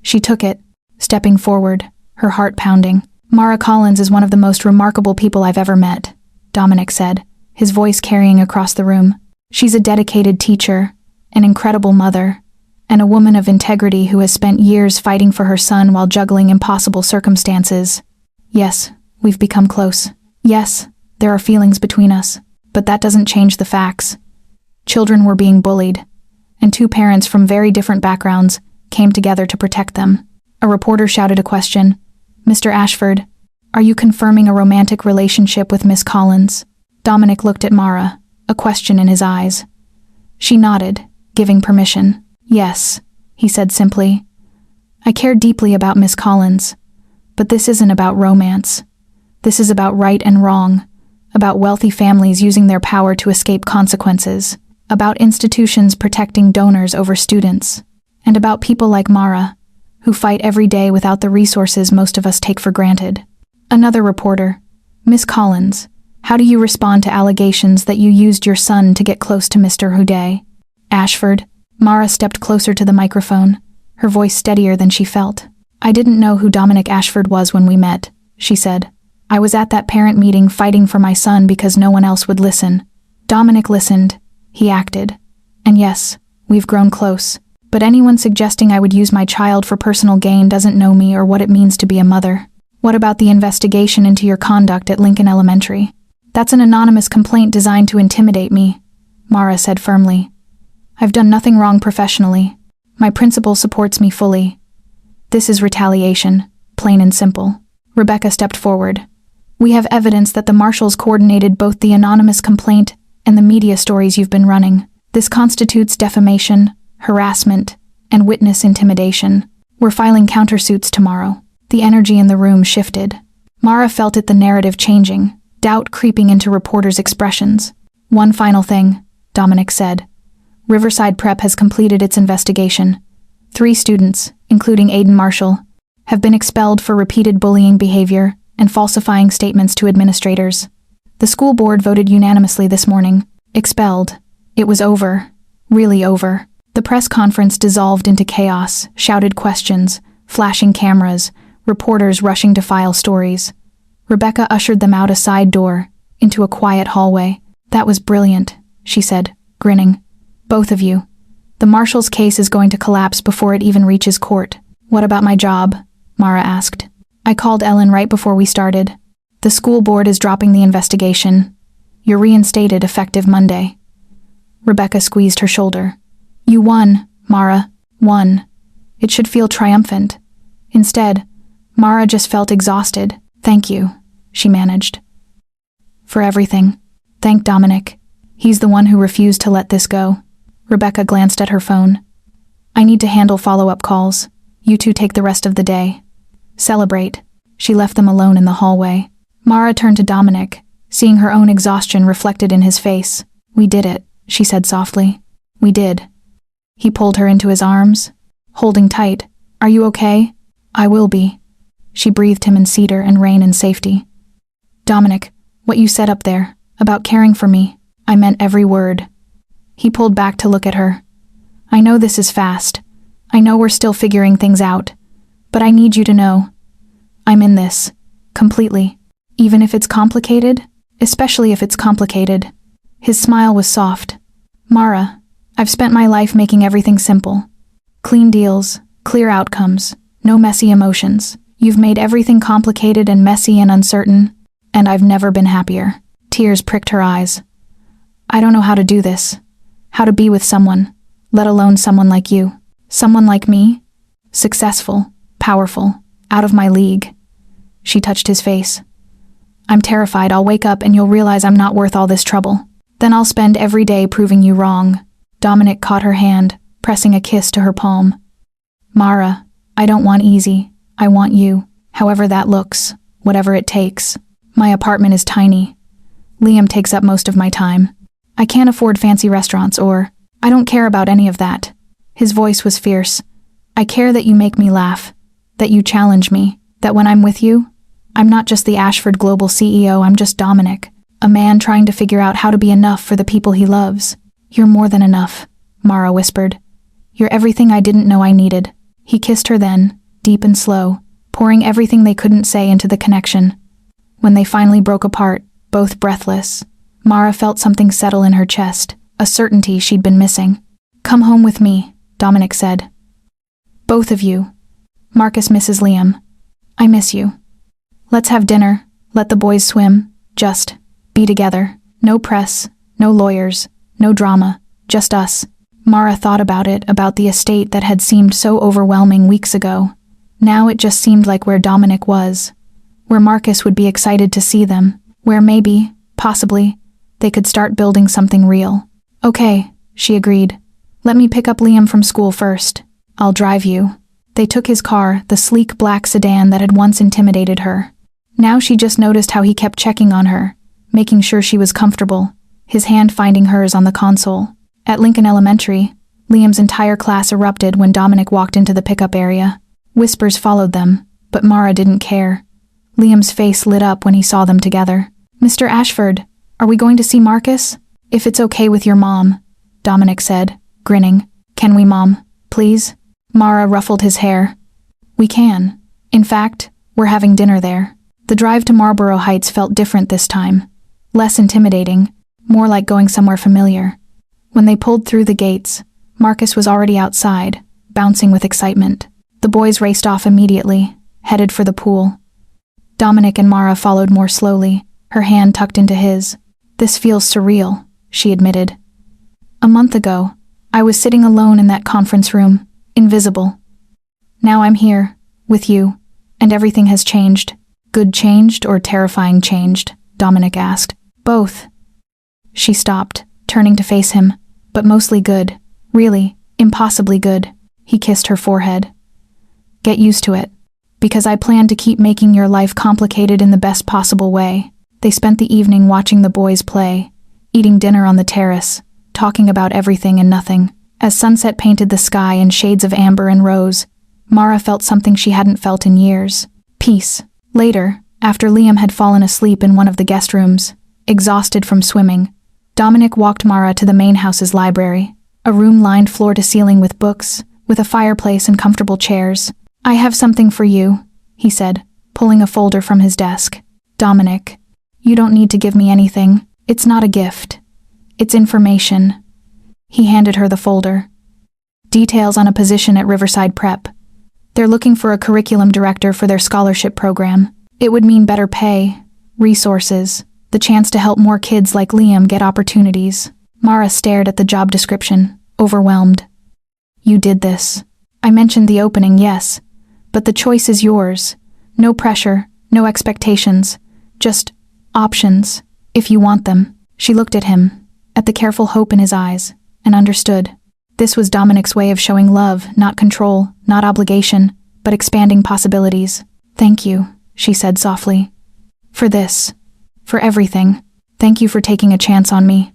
She took it, stepping forward, her heart pounding. Mara Collins is one of the most remarkable people I've ever met, Dominic said, his voice carrying across the room. She's a dedicated teacher, an incredible mother, and a woman of integrity who has spent years fighting for her son while juggling impossible circumstances. Yes, we've become close. Yes, there are feelings between us, but that doesn't change the facts. Children were being bullied, and two parents from very different backgrounds came together to protect them. A reporter shouted a question. Mr. Ashford, are you confirming a romantic relationship with Miss Collins? Dominic looked at Mara, a question in his eyes. She nodded, giving permission. Yes, he said simply. I care deeply about Miss Collins, but this isn't about romance. This is about right and wrong, about wealthy families using their power to escape consequences, about institutions protecting donors over students, and about people like Mara, who fight every day without the resources most of us take for granted. Another reporter, Miss Collins, how do you respond to allegations that you used your son to get close to Mr. Houdet? Ashford. Mara stepped closer to the microphone, her voice steadier than she felt. I didn't know who Dominic Ashford was when we met, she said. I was at that parent meeting fighting for my son because no one else would listen. Dominic listened. He acted. And yes, we've grown close. But anyone suggesting I would use my child for personal gain doesn't know me or what it means to be a mother. What about the investigation into your conduct at Lincoln Elementary? That's an anonymous complaint designed to intimidate me, Mara said firmly. I've done nothing wrong professionally. My principal supports me fully. This is retaliation, plain and simple. Rebecca stepped forward. We have evidence that the Marshalls coordinated both the anonymous complaint and the media stories you've been running. This constitutes defamation, harassment, and witness intimidation. We're filing countersuits tomorrow. The energy in the room shifted. Mara felt it, the narrative changing, doubt creeping into reporters' expressions. One final thing, Dominic said. Riverside Prep has completed its investigation. 3 students, including Aiden Marshall, have been expelled for repeated bullying behavior and falsifying statements to administrators. The school board voted unanimously this morning. Expelled. It was over. Really over. The press conference dissolved into chaos, shouted questions, flashing cameras, reporters rushing to file stories. Rebecca ushered them out a side door, into a quiet hallway. That was brilliant, she said, grinning. Both of you. The Marshall's case is going to collapse before it even reaches court. What about my job? Mara asked. I called Ellen right before we started. The school board is dropping the investigation. You're reinstated effective Monday. Rebecca squeezed her shoulder. You won, Mara. Won. It should feel triumphant. Instead, Mara just felt exhausted. Thank you, she managed. For everything. Thank Dominic. He's the one who refused to let this go. Rebecca glanced at her phone. I need to handle follow-up calls. You two take the rest of the day. Celebrate. She left them alone in the hallway. Mara turned to Dominic, seeing her own exhaustion reflected in his face. We did it, she said softly. We did. He pulled her into his arms, holding tight. Are you okay? I will be. She breathed him in cedar and rain and safety. Dominic, what you said up there, about caring for me, I meant every word. He pulled back to look at her. I know this is fast. I know we're still figuring things out. But I need you to know. I'm in this. Completely. Even if it's complicated, especially if it's complicated. His smile was soft. Mara, I've spent my life making everything simple. Clean deals, clear outcomes, no messy emotions. You've made everything complicated and messy and uncertain, and I've never been happier. Tears pricked her eyes. I don't know how to do this. How to be with someone, let alone someone like you. Someone like me? Successful, powerful, out of my league. She touched his face. I'm terrified I'll wake up and you'll realize I'm not worth all this trouble. Then I'll spend every day proving you wrong. Dominic caught her hand, pressing a kiss to her palm. Mara, I don't want easy. I want you, however that looks, whatever it takes. My apartment is tiny. Liam takes up most of my time. I can't afford fancy restaurants I don't care about any of that. His voice was fierce. I care that you make me laugh, that you challenge me, that when I'm with you, I'm not just the Ashford Global CEO, I'm just Dominic, a man trying to figure out how to be enough for the people he loves. You're more than enough, Mara whispered. You're everything I didn't know I needed. He kissed her then, deep and slow, pouring everything they couldn't say into the connection. When they finally broke apart, both breathless, Mara felt something settle in her chest, a certainty she'd been missing. Come home with me, Dominic said. Both of you. Marcus misses Liam. I miss you. Let's have dinner, let the boys swim, just be together. No press, no lawyers, no drama, just us. Mara thought about the estate that had seemed so overwhelming weeks ago. Now it just seemed like where Dominic was, where Marcus would be excited to see them, where maybe, possibly, they could start building something real. Okay, she agreed. Let me pick up Liam from school first. I'll drive you. They took his car, the sleek black sedan that had once intimidated her. Now she just noticed how he kept checking on her, making sure she was comfortable, his hand finding hers on the console. At Lincoln Elementary, Liam's entire class erupted when Dominic walked into the pickup area. Whispers followed them, but Mara didn't care. Liam's face lit up when he saw them together. Mr. Ashford, are we going to see Marcus? If it's okay with your mom, Dominic said, grinning. Can we, Mom? Please? Mara ruffled his hair. We can. In fact, we're having dinner there. The drive to Marlborough Heights felt different this time. Less intimidating, more like going somewhere familiar. When they pulled through the gates, Marcus was already outside, bouncing with excitement. The boys raced off immediately, headed for the pool. Dominic and Mara followed more slowly, her hand tucked into his. This feels surreal, she admitted. A month ago, I was sitting alone in that conference room, invisible. Now I'm here, with you, and everything has changed. Good changed or terrifying changed? Dominic asked. Both. She stopped, turning to face him, but mostly good. Really, impossibly good. He kissed her forehead. Get used to it. Because I plan to keep making your life complicated in the best possible way. They spent the evening watching the boys play, eating dinner on the terrace, talking about everything and nothing. As sunset painted the sky in shades of amber and rose, Mara felt something she hadn't felt in years. Peace. Later, after Liam had fallen asleep in one of the guest rooms, exhausted from swimming, Dominic walked Mara to the main house's library, a room lined floor to ceiling with books, with a fireplace and comfortable chairs. I have something for you, he said, pulling a folder from his desk. Dominic, you don't need to give me anything. It's not a gift. It's information. He handed her the folder. Details on a position at Riverside Prep. They're looking for a curriculum director for their scholarship program. It would mean better pay, resources, the chance to help more kids like Liam get opportunities. Mara stared at the job description, overwhelmed. You did this. I mentioned the opening, yes, but the choice is yours. No pressure, no expectations, just options, if you want them. She looked at him, at the careful hope in his eyes, and understood. This was Dominic's way of showing love, not control, not obligation, but expanding possibilities. Thank you, she said softly. For this. For everything. Thank you for taking a chance on me.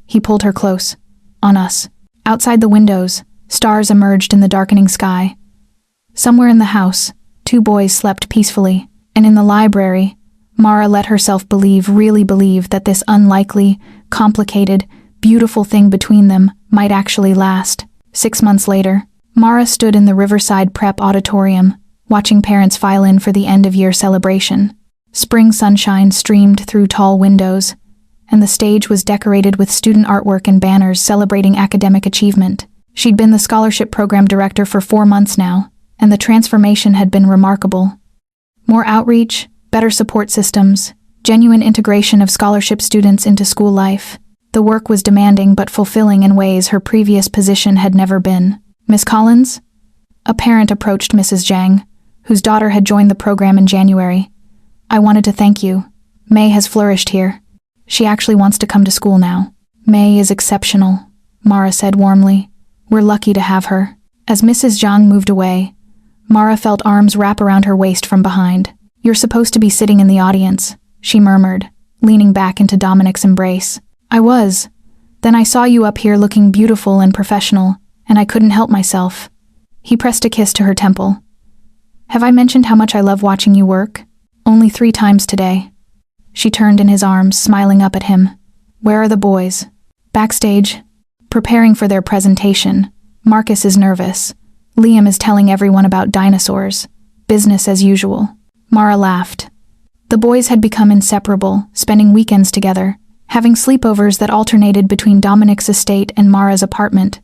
He pulled her close. On us. Outside the windows, stars emerged in the darkening sky. Somewhere in the house, 2 boys slept peacefully, and in the library, Mara let herself really believe that this unlikely, complicated, beautiful thing between them might actually last. 6 months later, Mara stood in the Riverside Prep auditorium, watching parents file in for the end-of-year celebration. Spring sunshine streamed through tall windows, and the stage was decorated with student artwork and banners celebrating academic achievement. She'd been the scholarship program director for 4 months now, and the transformation had been remarkable. More outreach, better support systems, genuine integration of scholarship students into school life. The work was demanding but fulfilling in ways her previous position had never been. Miss Collins? A parent approached Mrs. Zhang, whose daughter had joined the program in January. I wanted to thank you. May has flourished here. She actually wants to come to school now. May is exceptional, Mara said warmly. We're lucky to have her. As Mrs. Zhang moved away, Mara felt arms wrap around her waist from behind. You're supposed to be sitting in the audience, she murmured, leaning back into Dominic's embrace. I was. Then I saw you up here looking beautiful and professional, and I couldn't help myself. He pressed a kiss to her temple. Have I mentioned how much I love watching you work? Only 3 times today. She turned in his arms, smiling up at him. Where are the boys? Backstage, preparing for their presentation. Marcus is nervous. Liam is telling everyone about dinosaurs. Business as usual. Mara laughed. The boys had become inseparable, spending weekends together, having sleepovers that alternated between Dominic's estate and Mara's apartment,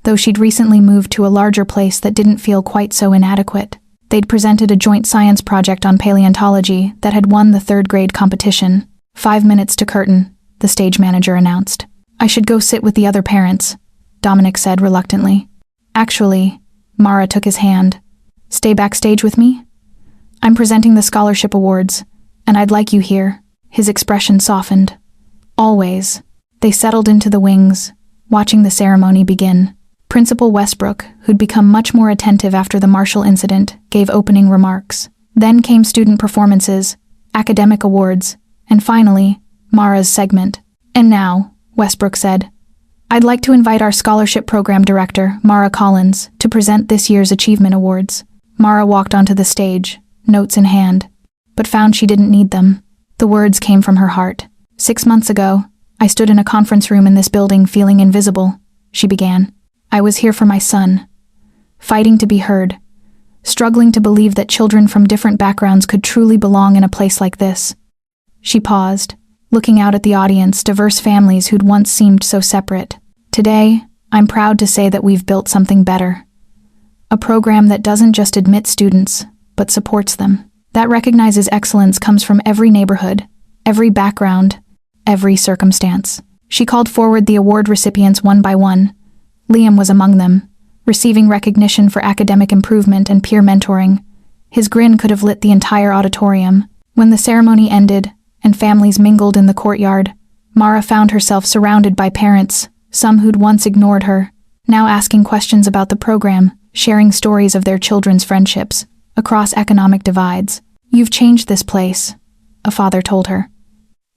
though she'd recently moved to a larger place that didn't feel quite so inadequate. They'd presented a joint science project on paleontology that had won the 3rd grade competition. 5 minutes to curtain, the stage manager announced. I should go sit with the other parents, Dominic said reluctantly. Actually, Mara took his hand. Stay backstage with me? I'm presenting the scholarship awards, and I'd like you here. His expression softened. Always. They settled into the wings, watching the ceremony begin. Principal Westbrook, who'd become much more attentive after the Marshall incident, gave opening remarks. Then came student performances, academic awards, and finally, Mara's segment. And now, Westbrook said, I'd like to invite our scholarship program director, Mara Collins, to present this year's achievement awards. Mara walked onto the stage, notes in hand, but found she didn't need them. The words came from her heart. 6 months ago, I stood in a conference room in this building feeling invisible, she began. I was here for my son, fighting to be heard, struggling to believe that children from different backgrounds could truly belong in a place like this. She paused, looking out at the audience, diverse families who'd once seemed so separate. Today, I'm proud to say that we've built something better. A program that doesn't just admit students, but supports them. That recognizes excellence comes from every neighborhood, every background, every circumstance. She called forward the award recipients one by one. Liam was among them, receiving recognition for academic improvement and peer mentoring. His grin could have lit the entire auditorium. When the ceremony ended and families mingled in the courtyard, Mara found herself surrounded by parents, some who'd once ignored her, now asking questions about the program, sharing stories of their children's friendships, across economic divides. You've changed this place, a father told her.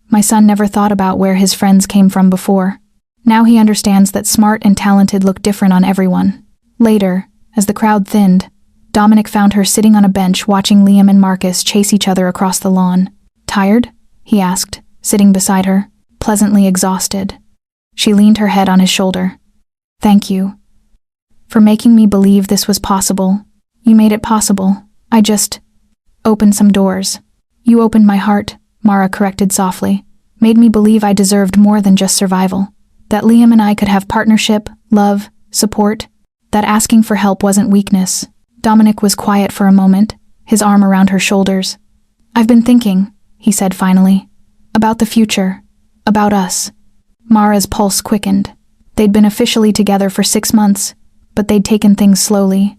My son never thought about where his friends came from before. Now he understands that smart and talented look different on everyone. Later, as the crowd thinned, Dominic found her sitting on a bench watching Liam and Marcus chase each other across the lawn. Tired? He asked, sitting beside her, pleasantly exhausted. She leaned her head on his shoulder. Thank you. For making me believe this was possible. You made it possible. I just opened some doors. You opened my heart, Mara corrected softly. Made me believe I deserved more than just survival. That Liam and I could have partnership, love, support. That asking for help wasn't weakness. Dominic was quiet for a moment, his arm around her shoulders. I've been thinking, he said finally. About the future. About us. Mara's pulse quickened. They'd been officially together for 6 months, but they'd taken things slowly.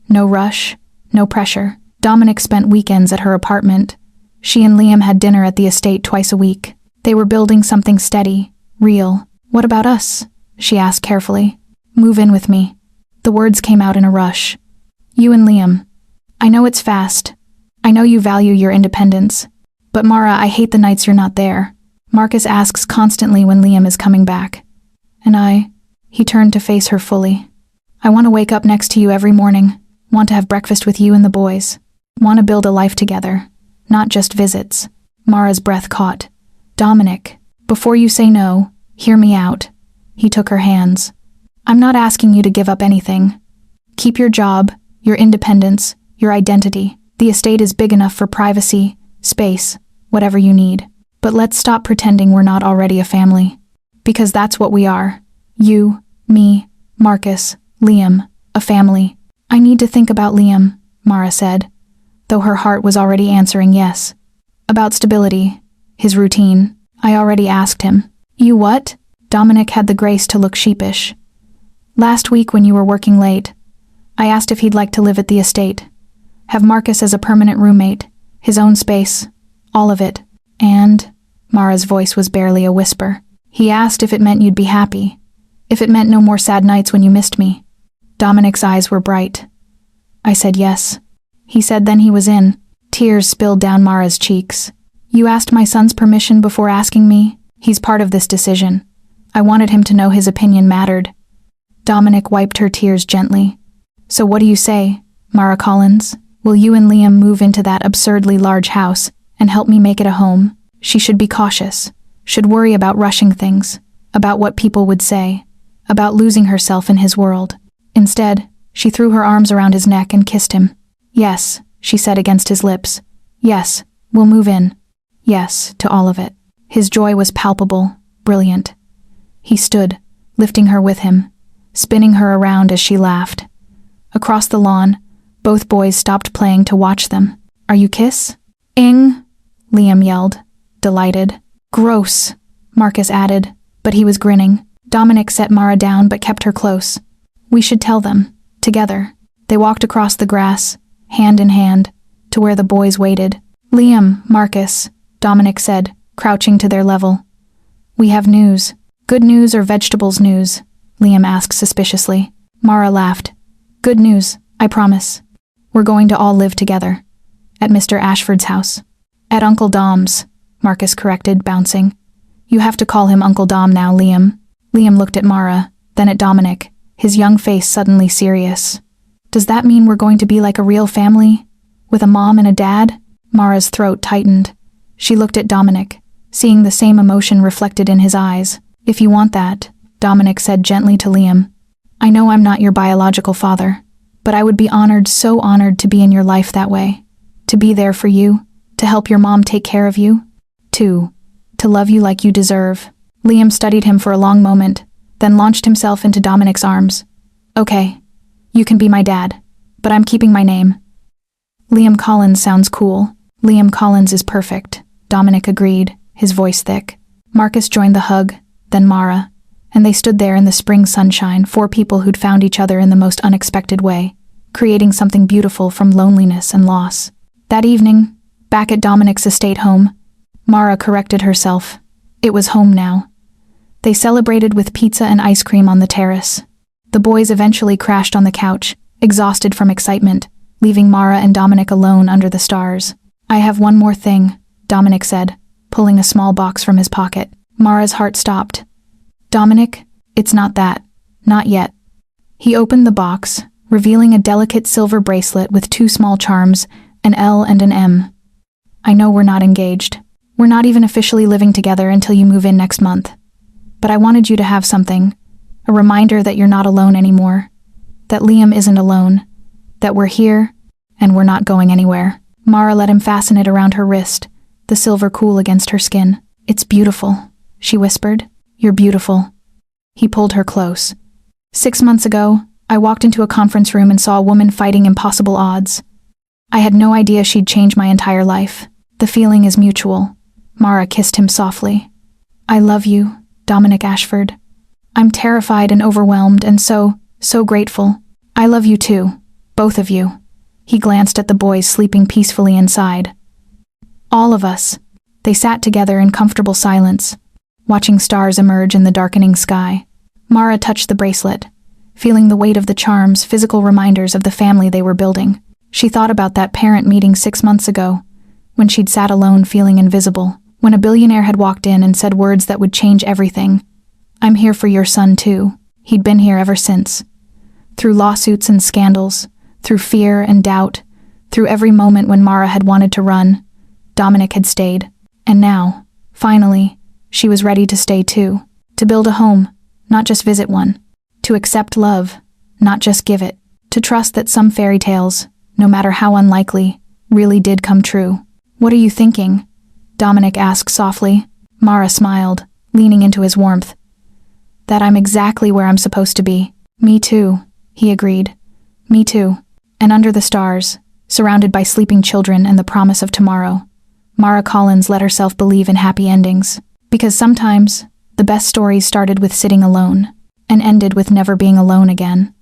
No rush, no pressure. Dominic spent weekends at her apartment. She and Liam had dinner at the estate twice a week. They were building something steady, real. What about us? She asked carefully. Move in with me. The words came out in a rush. You and Liam. I know it's fast. I know you value your independence. But Mara, I hate the nights you're not there. Marcus asks constantly when Liam is coming back. And he turned to face her fully. I want to wake up next to you every morning. Want to have breakfast with you and the boys. Want to build a life together. Not just visits. Mara's breath caught. Dominic, before you say no, hear me out. He took her hands. I'm not asking you to give up anything. Keep your job, your independence, your identity. The estate is big enough for privacy, space, whatever you need. But let's stop pretending we're not already a family. Because that's what we are. You, me, Marcus, Liam, a family. I need to think about Liam, Mara said, though her heart was already answering yes. About stability, his routine. I already asked him. You what? Dominic had the grace to look sheepish. Last week when you were working late, I asked if he'd like to live at the estate. Have Marcus as a permanent roommate, his own space, all of it. And, Mara's voice was barely a whisper, he asked if it meant you'd be happy, if it meant no more sad nights when you missed me. Dominic's eyes were bright. I said yes. He said then he was in. Tears spilled down Mara's cheeks. You asked my son's permission before asking me? He's part of this decision. I wanted him to know his opinion mattered. Dominic wiped her tears gently. So what do you say, Mara Collins? Will you and Liam move into that absurdly large house and help me make it a home? She should be cautious, should worry about rushing things, about what people would say, about losing herself in his world. Instead, she threw her arms around his neck and kissed him. Yes, she said against his lips. Yes, we'll move in. Yes, to all of it. His joy was palpable, brilliant. He stood, lifting her with him, spinning her around as she laughed. Across the lawn, both boys stopped playing to watch them. Are you kiss? Ing, Liam yelled, delighted. Gross, Marcus added, but he was grinning. Dominic set Mara down but kept her close. We should tell them, together. They walked across the grass, hand in hand, to where the boys waited. Liam, Marcus, Dominic said, crouching to their level. We have news. Good news or vegetables news? Liam asked suspiciously. Mara laughed. Good news, I promise. We're going to all live together. At Mr. Ashford's house. At Uncle Dom's, Marcus corrected, bouncing. You have to call him Uncle Dom now, Liam. Liam looked at Mara, then at Dominic, his young face suddenly serious. Does that mean we're going to be like a real family? With a mom and a dad? Mara's throat tightened. She looked at Dominic, seeing the same emotion reflected in his eyes. If you want that, Dominic said gently to Liam. I know I'm not your biological father, but I would be honored, so honored to be in your life that way. To be there for you, to help your mom take care of you. To love you like you deserve. Liam studied him for a long moment, then launched himself into Dominic's arms. Okay, you can be my dad, but I'm keeping my name. Liam Collins sounds cool. Liam Collins is perfect, Dominic agreed, his voice thick. Marcus joined the hug, then Mara, and they stood there in the spring sunshine, 4 people who'd found each other in the most unexpected way, creating something beautiful from loneliness and loss. That evening, back at Dominic's estate home, Mara corrected herself. It was home now. They celebrated with pizza and ice cream on the terrace. The boys eventually crashed on the couch, exhausted from excitement, leaving Mara and Dominic alone under the stars. I have one more thing, Dominic said, pulling a small box from his pocket. Mara's heart stopped. Dominic, it's not that. Not yet. He opened the box, revealing a delicate silver bracelet with 2 small charms, an L and an M. I know we're not engaged. We're not even officially living together until you move in next month. But I wanted you to have something, a reminder that you're not alone anymore, that Liam isn't alone, that we're here, and we're not going anywhere. Mara let him fasten it around her wrist, the silver cool against her skin. It's beautiful, she whispered. You're beautiful. He pulled her close. 6 months ago, I walked into a conference room and saw a woman fighting impossible odds. I had no idea she'd change my entire life. The feeling is mutual. Mara kissed him softly. I love you, Dominic Ashford. I'm terrified and overwhelmed and so grateful. I love you too, both of you. He glanced at the boys sleeping peacefully inside. All of us. They sat together in comfortable silence, watching stars emerge in the darkening sky. Mara touched the bracelet, feeling the weight of the charms, physical reminders of the family they were building. She thought about that parent meeting 6 months ago, when she'd sat alone feeling invisible, when a billionaire had walked in and said words that would change everything. I'm here for your son too. He'd been here ever since. Through lawsuits and scandals, through fear and doubt, through every moment when Mara had wanted to run, Dominic had stayed. And now, finally, she was ready to stay too. To build a home, not just visit one. To accept love, not just give it. To trust that some fairy tales, no matter how unlikely, really did come true. What are you thinking? Dominic asked softly. Mara smiled, leaning into his warmth. That I'm exactly where I'm supposed to be. Me too, he agreed. Me too. And under the stars, surrounded by sleeping children and the promise of tomorrow, Mara Collins let herself believe in happy endings. Because sometimes, the best stories started with sitting alone, and ended with never being alone again.